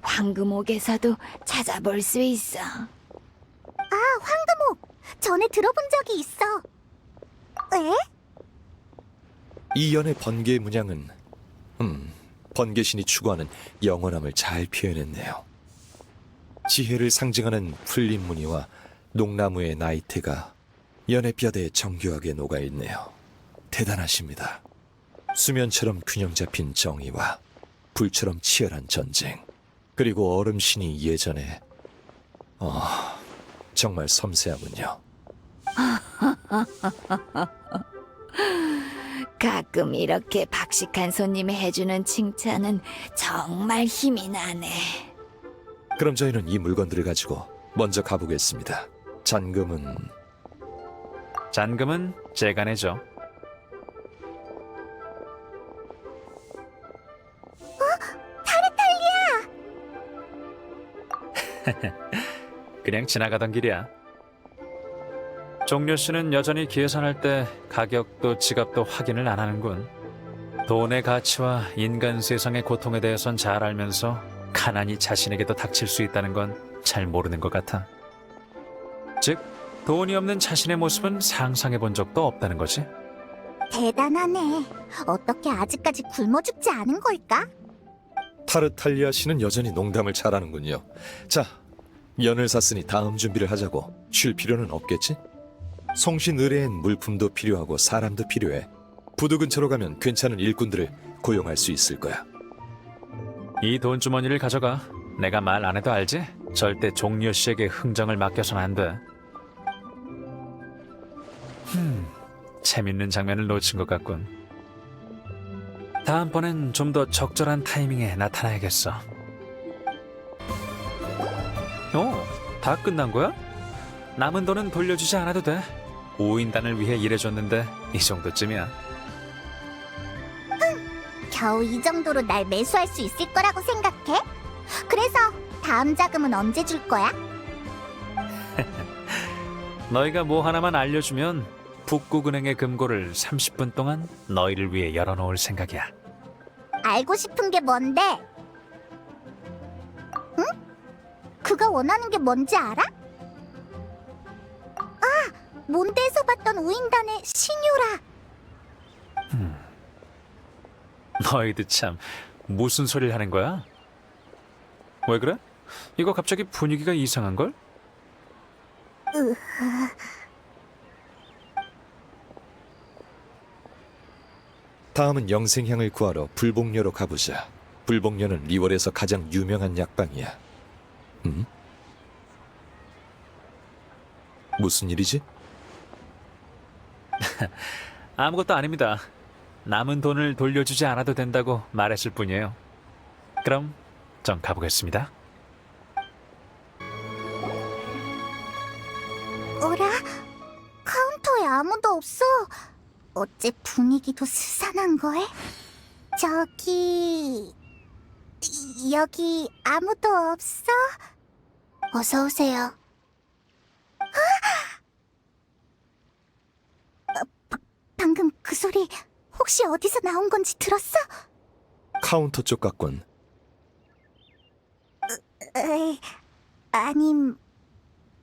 황금옥에서도 찾아볼 수 있어. 황금옥! 전에 들어본 적이 있어. 에? 이 연의 번개 문양은 번개신이 추구하는 영원함을 잘 표현했네요. 지혜를 상징하는 풀린 무늬와 녹나무의 나이테가 연의 뼈대에 정교하게 녹아있네요. 대단하십니다. 수면처럼 균형 잡힌 정의와 불처럼 치열한 전쟁, 그리고 얼음신이 예전에 정말 섬세하군요. 가끔 이렇게 박식한 손님이 해주는 칭찬은 정말 힘이 나네. 그럼 저희는 이 물건들을 가지고 먼저 가보겠습니다. 잔금은 제가 내죠. 그냥 지나가던 길이야. 종려 씨는 여전히 계산할 때 가격도 지갑도 확인을 안 하는군. 돈의 가치와 인간 세상의 고통에 대해선 잘 알면서 가난이 자신에게도 닥칠 수 있다는 건 잘 모르는 것 같아. 즉, 돈이 없는 자신의 모습은 상상해 본 적도 없다는 거지. 대단하네. 어떻게 아직까지 굶어 죽지 않은 걸까? 타르탈리아 씨는 여전히 농담을 잘하는군요. 자, 연을 샀으니 다음 준비를 하자고. 쉴 필요는 없겠지? 송신 의뢰엔 물품도 필요하고 사람도 필요해. 부두 근처로 가면 괜찮은 일꾼들을 고용할 수 있을 거야. 이 돈 주머니를 가져가. 내가 말 안 해도 알지? 절대 종려 씨에게 흥정을 맡겨서는 안 돼. 재밌는 장면을 놓친 것 같군. 다음번엔 좀 더 적절한 타이밍에 나타나야겠어. 다 끝난 거야? 남은 돈은 돌려주지 않아도 돼. 5인단을 위해 일해줬는데 이 정도쯤이야. 겨우 이 정도로 날 매수할 수 있을 거라고 생각해? 그래서 다음 자금은 언제 줄 거야? 너희가 뭐 하나만 알려주면 북극은행의 금고를 30분 동안 너희를 위해 열어놓을 생각이야. 알고 싶은 게 뭔데? 응? 그가 원하는 게 뭔지 알아? 몬드에서 봤던 우인단의 신유라. 너희들 참 무슨 소리를 하는 거야? 왜 그래? 이거 갑자기 분위기가 이상한걸? 다음은 영생향을 구하러 불복녀로 가보자. 불복녀는 리월에서 가장 유명한 약방이야. 무슨 일이지? 아무것도 아닙니다. 남은 돈을 돌려주지 않아도 된다고 말했을 뿐이에요. 그럼 전 가보겠습니다. 어라? 카운터에 아무도 없어. 어째 분위기도 스산한 거에? 저기... 여기 아무도 없어? 어서 오세요. 방금 그 소리 혹시 어디서 나온 건지 들었어? 카운터 쪽 같군. 아님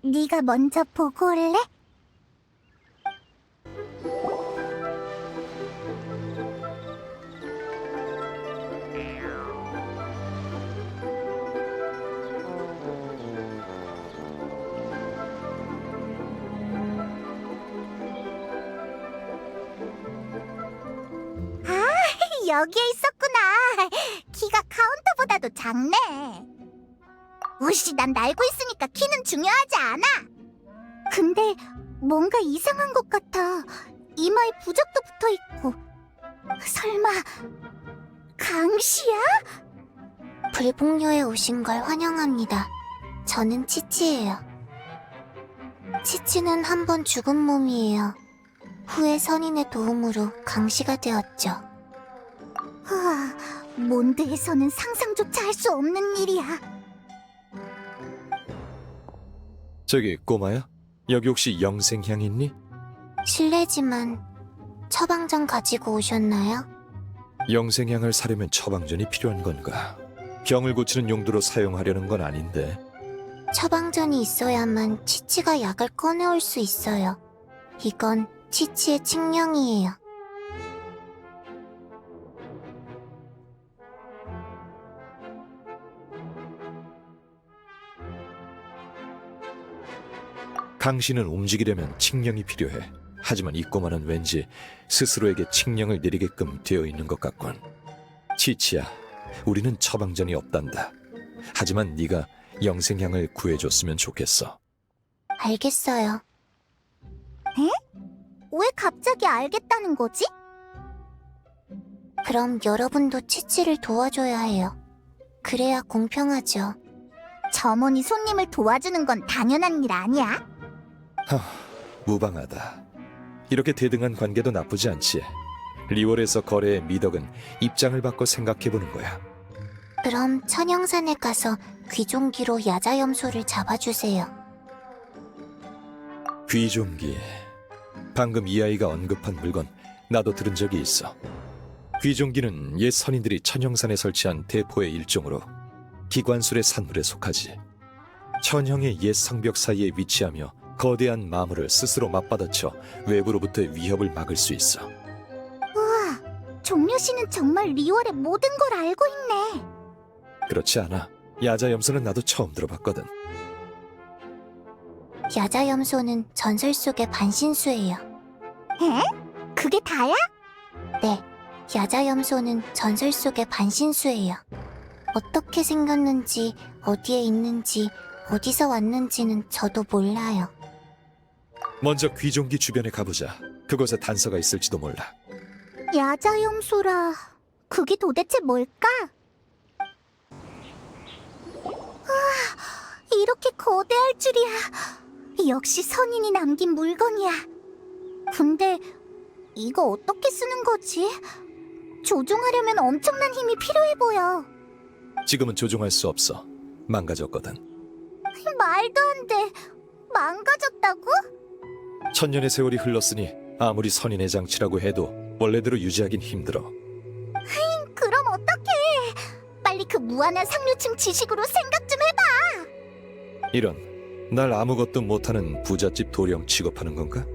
네가 먼저 보고 올래? 여기에 있었구나. 키가 카운터보다도 작네. 우씨, 난 날고 있으니까 키는 중요하지 않아. 근데 뭔가 이상한 것 같아. 이마에 부적도 붙어있고. 설마 강씨야? 불복료에 오신 걸 환영합니다. 저는 치치예요. 치치는 한 번 죽은 몸이에요. 후에 선인의 도움으로 강씨가 되었죠. 몬드에서는 상상조차 할 수 없는 일이야. 저기 꼬마야, 여기 혹시 영생향 있니? 실례지만 처방전 가지고 오셨나요? 영생향을 사려면 처방전이 필요한 건가? 병을 고치는 용도로 사용하려는 건 아닌데. 처방전이 있어야만 치치가 약을 꺼내올 수 있어요. 이건 치치의 칙령이에요. 강씨는 움직이려면 칙령이 필요해. 하지만 이 꼬마는 왠지 스스로에게 칙령을 내리게끔 되어 있는 것 같군. 치치야, 우리는 처방전이 없단다. 하지만 네가 영생향을 구해줬으면 좋겠어. 알겠어요. 에? 왜 갑자기 알겠다는 거지? 그럼 여러분도 치치를 도와줘야 해요. 그래야 공평하죠. 점원이 손님을 도와주는 건 당연한 일 아니야? 무방하다. 이렇게 대등한 관계도 나쁘지 않지. 리월에서 거래의 미덕은 입장을 바꿔 생각해보는 거야. 그럼 천영산에 가서 귀종기로 야자염소를 잡아주세요. 귀종기. 방금 이 아이가 언급한 물건 나도 들은 적이 있어. 귀종기는 옛 선인들이 천형산에 설치한 대포의 일종으로 기관술의 산물에 속하지. 천형의 옛 성벽 사이에 위치하며 거대한 마물을 스스로 맞받아쳐 외부로부터의 위협을 막을 수 있어. 우와, 종려씨는 정말 리월의 모든 걸 알고 있네. 그렇지 않아. 야자염소는 나도 처음 들어봤거든. 야자염소는 전설 속의 반신수예요. 에? 그게 다야? 네, 야자염소는 전설 속의 반신수예요. 어떻게 생겼는지, 어디에 있는지, 어디서 왔는지는 저도 몰라요. 먼저 귀종기 주변에 가보자. 그곳에 단서가 있을지도 몰라. 야자염소라, 그게 도대체 뭘까? 우와, 이렇게 거대할 줄이야. 역시 선인이 남긴 물건이야. 근데 이거 어떻게 쓰는 거지? 조종하려면 엄청난 힘이 필요해 보여. 지금은 조종할 수 없어. 망가졌거든. 말도 안 돼. 망가졌다고? 천년의 세월이 흘렀으니 아무리 선인의 장치라고 해도 원래대로 유지하긴 힘들어. 그럼 어떡해? 빨리 그 무한한 상류층 지식으로 생각 좀 해봐. 이런, 날 아무것도 못하는 부잣집 도령 취급하는 건가?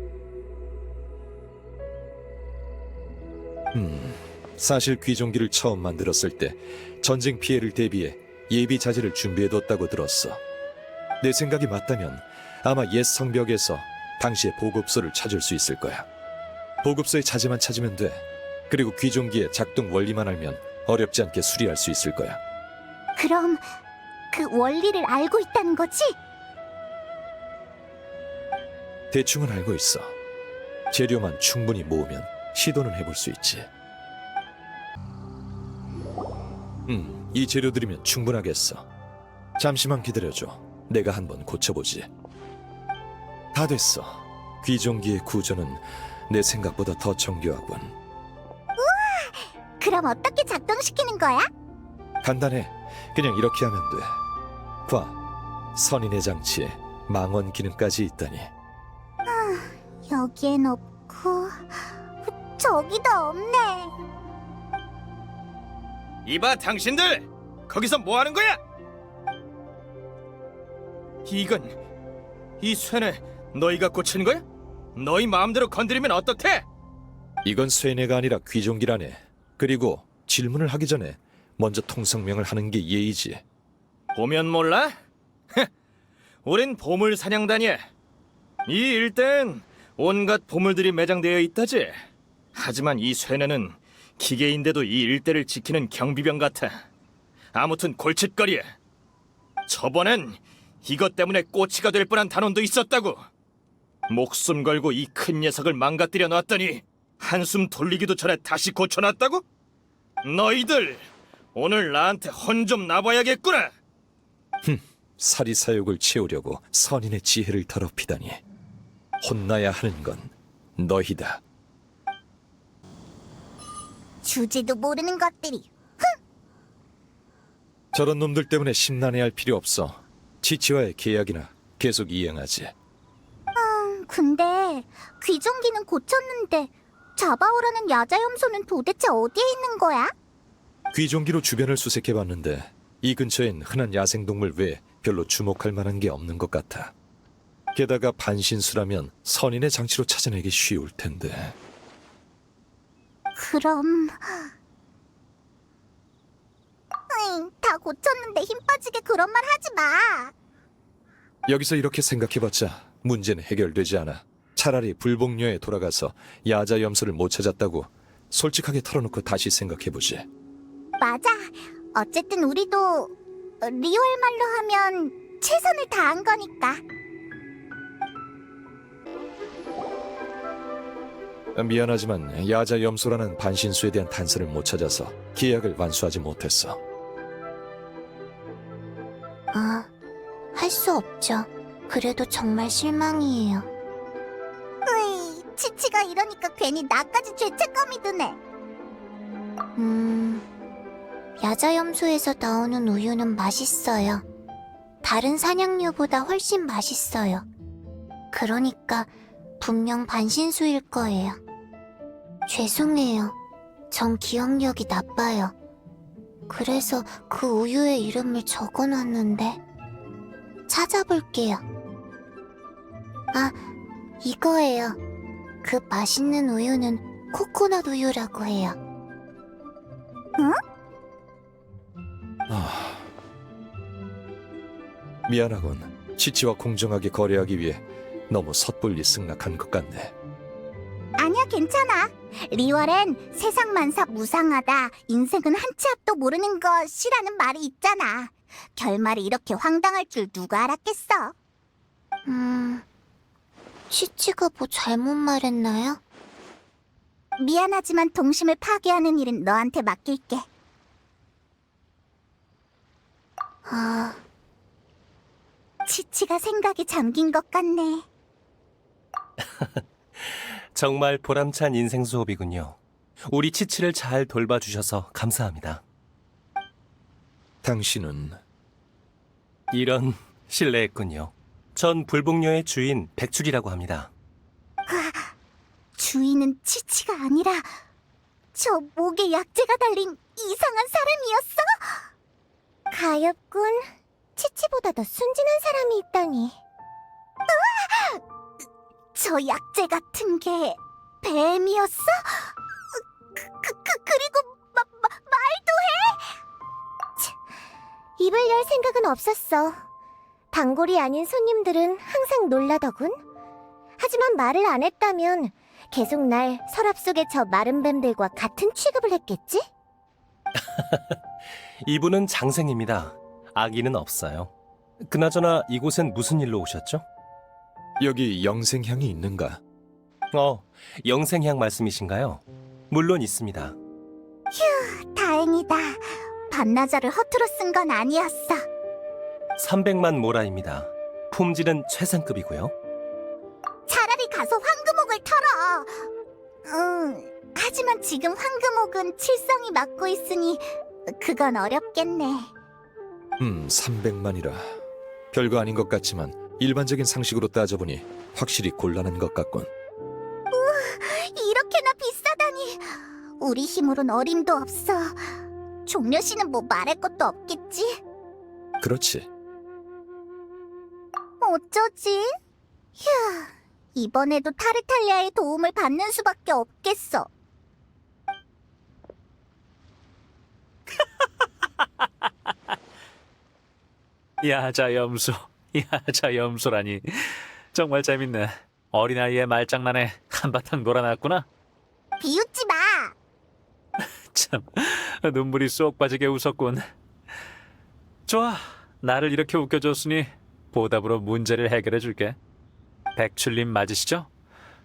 사실 귀종기를 처음 만들었을 때 전쟁 피해를 대비해 예비 자재를 준비해뒀다고 들었어. 내 생각이 맞다면 아마 옛 성벽에서 당시의 보급소를 찾을 수 있을 거야. 보급소의 자재만 찾으면 돼. 그리고 귀종기의 작동 원리만 알면 어렵지 않게 수리할 수 있을 거야. 그럼 그 원리를 알고 있다는 거지? 대충은 알고 있어. 재료만 충분히 모으면 시도는 해볼 수 있지. 이 재료들이면 충분하겠어. 잠시만 기다려줘. 내가 한번 고쳐보지. 다 됐어. 귀종기의 구조는 내 생각보다 더 정교하군. 그럼 어떻게 작동시키는 거야? 간단해. 그냥 이렇게 하면 돼. 봐, 선인의 장치에 망원 기능까지 있다니. 여기엔 없고 저기도 없네. 이봐 당신들! 거기서 뭐 하는 거야? 이 쇠네 너희가 고치는 거야? 너희 마음대로 건드리면 어떡해? 이건 쇠뇌가 아니라 귀종기라네. 그리고 질문을 하기 전에 먼저 통성명을 하는 게 예의지. 보면 몰라? 우린 보물 사냥단이야. 이 일대엔 온갖 보물들이 매장되어 있다지. 하지만 이 쇠뇌는 기계인데도 이 일대를 지키는 경비병 같아. 아무튼 골칫거리야. 저번엔 이것 때문에 꼬치가 될 뻔한 단원도 있었다고. 목숨 걸고 이 큰 녀석을 망가뜨려 놨더니 한숨 돌리기도 전에 다시 고쳐놨다고? 너희들 오늘 나한테 혼 좀 나봐야겠구나. 사리사욕을 채우려고 선인의 지혜를 더럽히다니. 혼나야 하는 건 너희다. 주제도 모르는 것들이. 저런 놈들 때문에 심란해할 필요 없어. 치치와의 계약이나 계속 이행하지. 근데 귀종기는 고쳤는데 잡아오라는 야자염소는 도대체 어디에 있는 거야? 귀종기로 주변을 수색해봤는데 이 근처엔 흔한 야생동물 외에 별로 주목할 만한 게 없는 것 같아. 게다가 반신수라면 선인의 장치로 찾아내기 쉬울 텐데. 그럼 다 고쳤는데 힘 빠지게 그런 말 하지 마. 여기서 이렇게 생각해봤자 문제는 해결되지 않아. 차라리 불복녀에 돌아가서 야자 염소를 못 찾았다고 솔직하게 털어놓고 다시 생각해보지. 맞아. 어쨌든 우리도 리오엘 말로 하면 최선을 다한 거니까. 미안하지만 야자 염소라는 반신수에 대한 단서를 못 찾아서 계약을 완수하지 못했어. 할 수 없죠. 그래도 정말 실망이에요. 치치가 이러니까 괜히 나까지 죄책감이 드네. 야자염소에서 나오는 우유는 맛있어요. 다른 사냥류보다 훨씬 맛있어요. 그러니까 분명 반신수일 거예요. 죄송해요. 전 기억력이 나빠요. 그래서 그 우유의 이름을 적어놨는데 찾아볼게요. 이거예요. 그 맛있는 우유는 코코넛 우유라고 해요. 미안하군. 치치와 공정하게 거래하기 위해 너무 섣불리 승낙한 것 같네. 아니야, 괜찮아. 리월엔 세상 만사 무상하다, 인생은 한 치 앞도 모르는 것이라는 말이 있잖아. 결말이 이렇게 황당할 줄 누가 알았겠어? 치치가 뭐 잘못 말했나요? 미안하지만 동심을 파괴하는 일은 너한테 맡길게. 치치가 생각에 잠긴 것 같네. 정말 보람찬 인생 수업이군요. 우리 치치를 잘 돌봐주셔서 감사합니다. 당신은 이런, 실례했군요. 전 불복녀의 주인 백출이라고 합니다. 주인은 치치가 아니라 저 목에 약재가 달린 이상한 사람이었어? 가엾군. 치치보다 더 순진한 사람이 있다니. 저 약재 같은 게 뱀이었어? 그리고 말도 해? 입을 열 생각은 없었어. 단골이 아닌 손님들은 항상 놀라더군. 하지만 말을 안 했다면 계속 날 서랍 속의 저 마른 뱀들과 같은 취급을 했겠지? 이분은 장생입니다. 아기는 없어요. 그나저나 이곳엔 무슨 일로 오셨죠? 여기 영생향이 있는가? 영생향 말씀이신가요? 물론 있습니다. 다행이다. 반나절을 허투루 쓴 건 아니었어. 300만 모라입니다. 품질은 최상급이고요. 차라리 가서 황금옥을 털어. 하지만 지금 황금옥은 칠성이 맡고 있으니 그건 어렵겠네. 300만이라 별거 아닌 것 같지만 일반적인 상식으로 따져보니 확실히 곤란한 것 같군. 이렇게나 비싸다니. 우리 힘으론 어림도 없어. 종려 씨는 뭐 말할 것도 없겠지? 그렇지. 어쩌지? 휴, 이번에도 타르탈리아의 도움을 받는 수밖에 없겠어. 야자염소, 야자염소라니. 정말 재밌네. 어린아이의 말장난에 한바탕 놀아놨구나. 비웃지 마. 참, 눈물이 쏙 빠지게 웃었군. 좋아, 나를 이렇게 웃겨줬으니 보답으로 문제를 해결해줄게. 백출님 맞으시죠?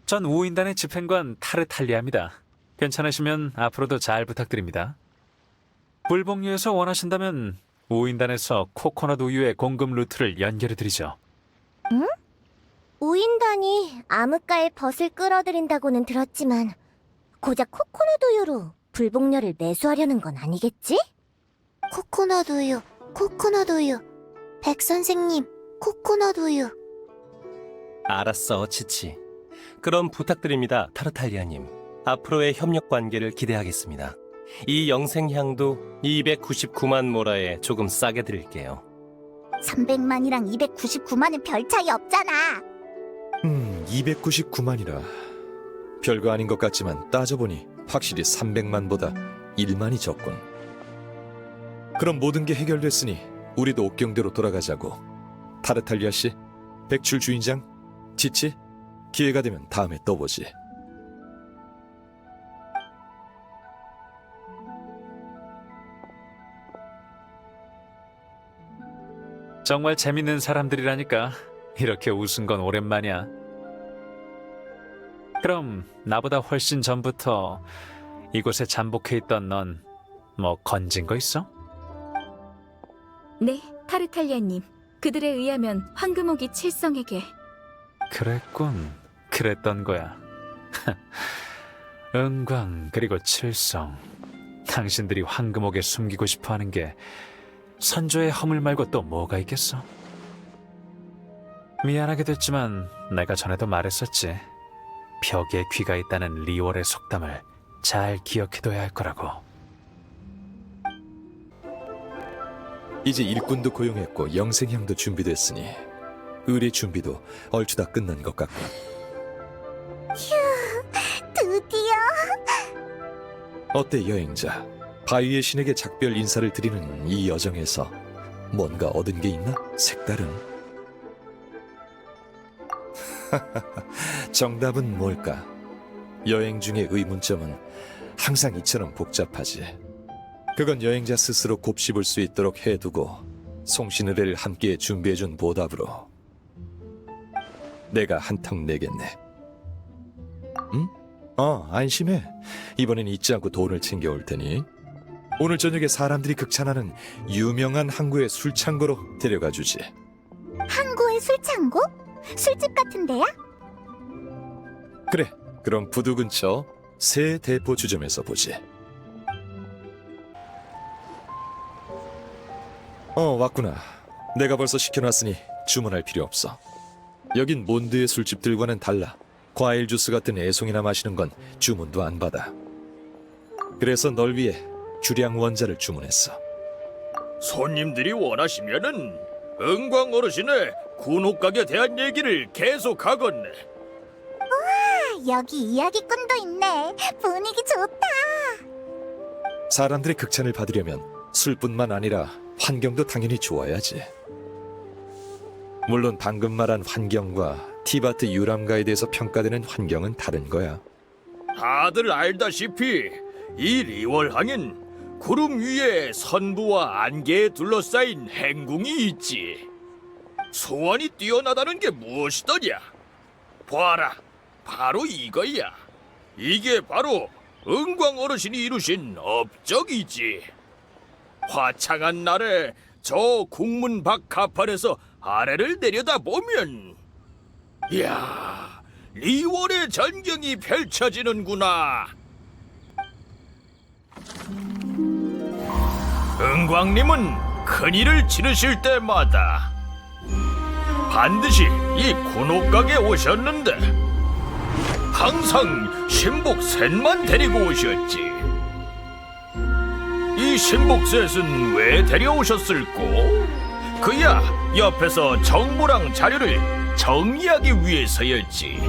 전 우인단의 집행관 타르탈리아입니다. 괜찮으시면 앞으로도 잘 부탁드립니다. 불복류에서 원하신다면 우인단에서 코코넛 우유의 공급 루트를 연결해드리죠. 우인단이 암흑가의 벗을 끌어들인다고는 들었지만 고작 코코넛 우유로 불복녀를 매수하려는 건 아니겠지? 코코넛 우유, 코코넛 우유. 백 선생님, 코코넛 우유. 알았어, 치치. 그럼 부탁드립니다, 타르탈리아님. 앞으로의 협력 관계를 기대하겠습니다. 이 영생향도 299만 모라에 조금 싸게 드릴게요. 300만이랑 299만은 별 차이 없잖아. 299만이라 별거 아닌 것 같지만 따져보니 확실히 300만보다 1만이 적군. 그럼 모든 게 해결됐으니 우리도 옥경대로 돌아가자고. 타르탈리아 씨, 백출 주인장, 치치, 기회가 되면 다음에 또 보지. 정말 재밌는 사람들이라니까. 이렇게 웃은 건 오랜만이야. 그럼 나보다 훨씬 전부터 이곳에 잠복해 있던 넌 뭐 건진 거 있어? 네, 타르탈리아님. 그들에 의하면 황금옥이 칠성에게. 그랬군. 그랬던 거야. 은광 그리고 칠성. 당신들이 황금옥에 숨기고 싶어하는 게 선조의 허물 말고 또 뭐가 있겠어? 미안하게 됐지만 내가 전에도 말했었지. 벽에 귀가 있다는 리월의 속담을 잘 기억해둬야 할 거라고. 이제 일꾼도 고용했고 영생향도 준비됐으니 의리 준비도 얼추 다 끝난 것 같군. 드디어. 어때 여행자? 바위의 신에게 작별 인사를 드리는 이 여정에서 뭔가 얻은 게 있나? 색다른? 정답은 뭘까? 여행 중의 의문점은 항상 이처럼 복잡하지. 그건 여행자 스스로 곱씹을 수 있도록 해두고 송신의뢰를 함께 준비해준 보답으로 내가 한턱 내겠네. 응? 안심해. 이번엔 잊지 않고 돈을 챙겨올 테니 오늘 저녁에 사람들이 극찬하는 유명한 항구의 술창고로 데려가 주지. 항구의 술창고? 술집 같은 데야? 그래, 그럼 부두 근처 새 대포 주점에서 보지. 왔구나. 내가 벌써 시켜놨으니 주문할 필요 없어. 여긴 몬드의 술집들과는 달라. 과일 주스 같은 애송이나 마시는 건 주문도 안 받아. 그래서 널 위해 주량 원자를 주문했어. 손님들이 원하시면은 은광 어르신의 군옥각에 대한 얘기를 계속하겠네. 여기 이야기꾼도 있네. 분위기 좋다. 사람들의 극찬을 받으려면 술뿐만 아니라 환경도 당연히 좋아야지. 물론 방금 말한 환경과 티바트 유람가에 대해서 평가되는 환경은 다른 거야. 다들 알다시피 이 리월항엔 구름 위에 선부와 안개에 둘러싸인 행궁이 있지. 소원이 뛰어나다는 게 무엇이더냐? 봐라, 바로 이거야. 이게 바로 은광 어르신이 이루신 업적이지. 화창한 날에 저 국문 밖 가판에서 아래를 내려다 보면, 이야, 리월의 전경이 펼쳐지는구나. 은광님은 큰일을 치르실 때마다 반드시 이 곤옥각에 오셨는데 항상 신복셋만 데리고 오셨지. 이 신복셋은 왜 데려오셨을꼬? 그야 옆에서 정보랑 자료를 정리하기 위해서였지.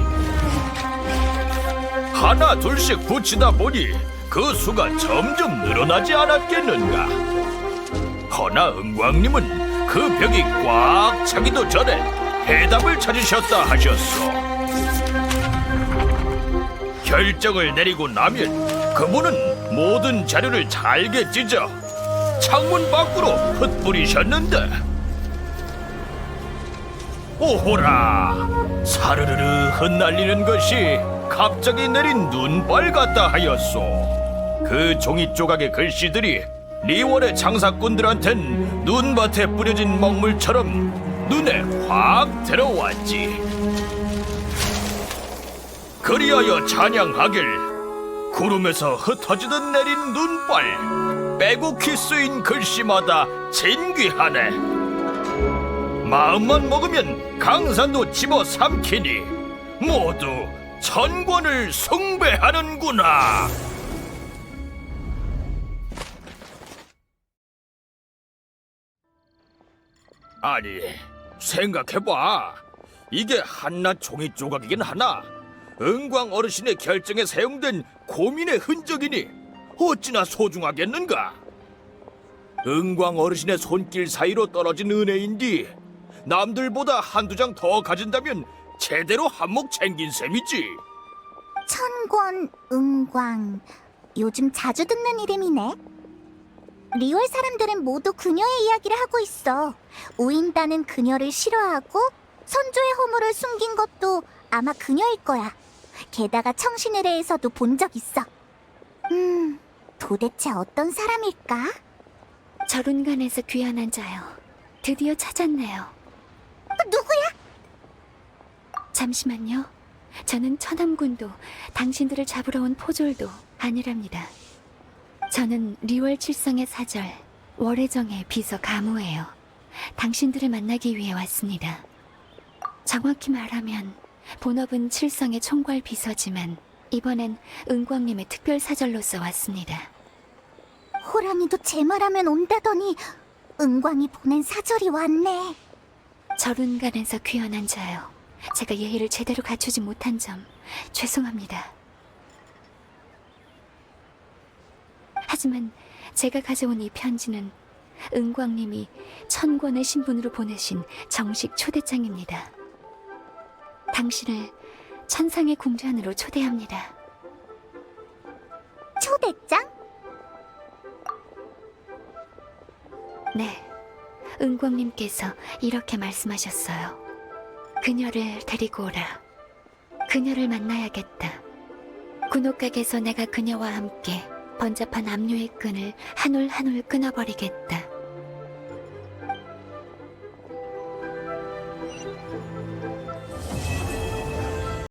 하나 둘씩 붙이다 보니 그 수가 점점 늘어나지 않았겠는가. 허나 은광님은 그 벽이 꽉 차기도 전에 해답을 찾으셨다 하셨소. 결정을 내리고 나면 그분은 모든 자료를 잘게 찢어 창문 밖으로 흩뿌리셨는데, 오호라, 사르르르 흩날리는 것이 갑자기 내린 눈발 같다 하였소. 그 종이 조각의 글씨들이 리월의 장사꾼들한텐 눈밭에 뿌려진 먹물처럼 눈에 확 들어왔지. 그리하여 찬양하길 구름에서 흩어지듯 내린 눈발, 빼곡히 쓰인 글씨마다 진귀하네. 마음만 먹으면 강산도 집어삼키니 모두 천권을 숭배하는구나. 아니, 생각해봐. 이게 한낱 종이 조각이긴 하나 은광 어르신의 결정에 사용된 고민의 흔적이니 어찌나 소중하겠는가. 은광 어르신의 손길 사이로 떨어진 은혜인디 남들보다 한두 장 더 가진다면 제대로 한몫 챙긴 셈이지. 천권, 은광. 요즘 자주 듣는 이름이네. 리월 사람들은 모두 그녀의 이야기를 하고 있어. 우인다는 그녀를 싫어하고 선조의 허물을 숨긴 것도 아마 그녀일 거야. 게다가 청신의례에서도 본 적 있어. 도대체 어떤 사람일까? 절운간에서 귀환한 자요. 드디어 찾았네요. 누구야? 잠시만요. 저는 천암군도 당신들을 잡으러 온 포졸도 아니랍니다. 저는 리월 칠성의 사절, 월혜정의 비서 가무예요. 당신들을 만나기 위해 왔습니다. 정확히 말하면 본업은 칠성의 총괄 비서지만 이번엔 은광님의 특별 사절로서 왔습니다. 호랑이도 제 말하면 온다더니 은광이 보낸 사절이 왔네. 절운간에서 귀환한 자요. 제가 예의를 제대로 갖추지 못한 점 죄송합니다. 하지만 제가 가져온 이 편지는 은광님이 천권의 신분으로 보내신 정식 초대장입니다. 당신을 천상의 궁전으로 초대합니다. 초대장? 네, 은광님께서 이렇게 말씀하셨어요. 그녀를 데리고 오라. 그녀를 만나야겠다. 군옥각에서 내가 그녀와 함께 번잡한 압류의 끈을 한 올 한 올 끊어버리겠다.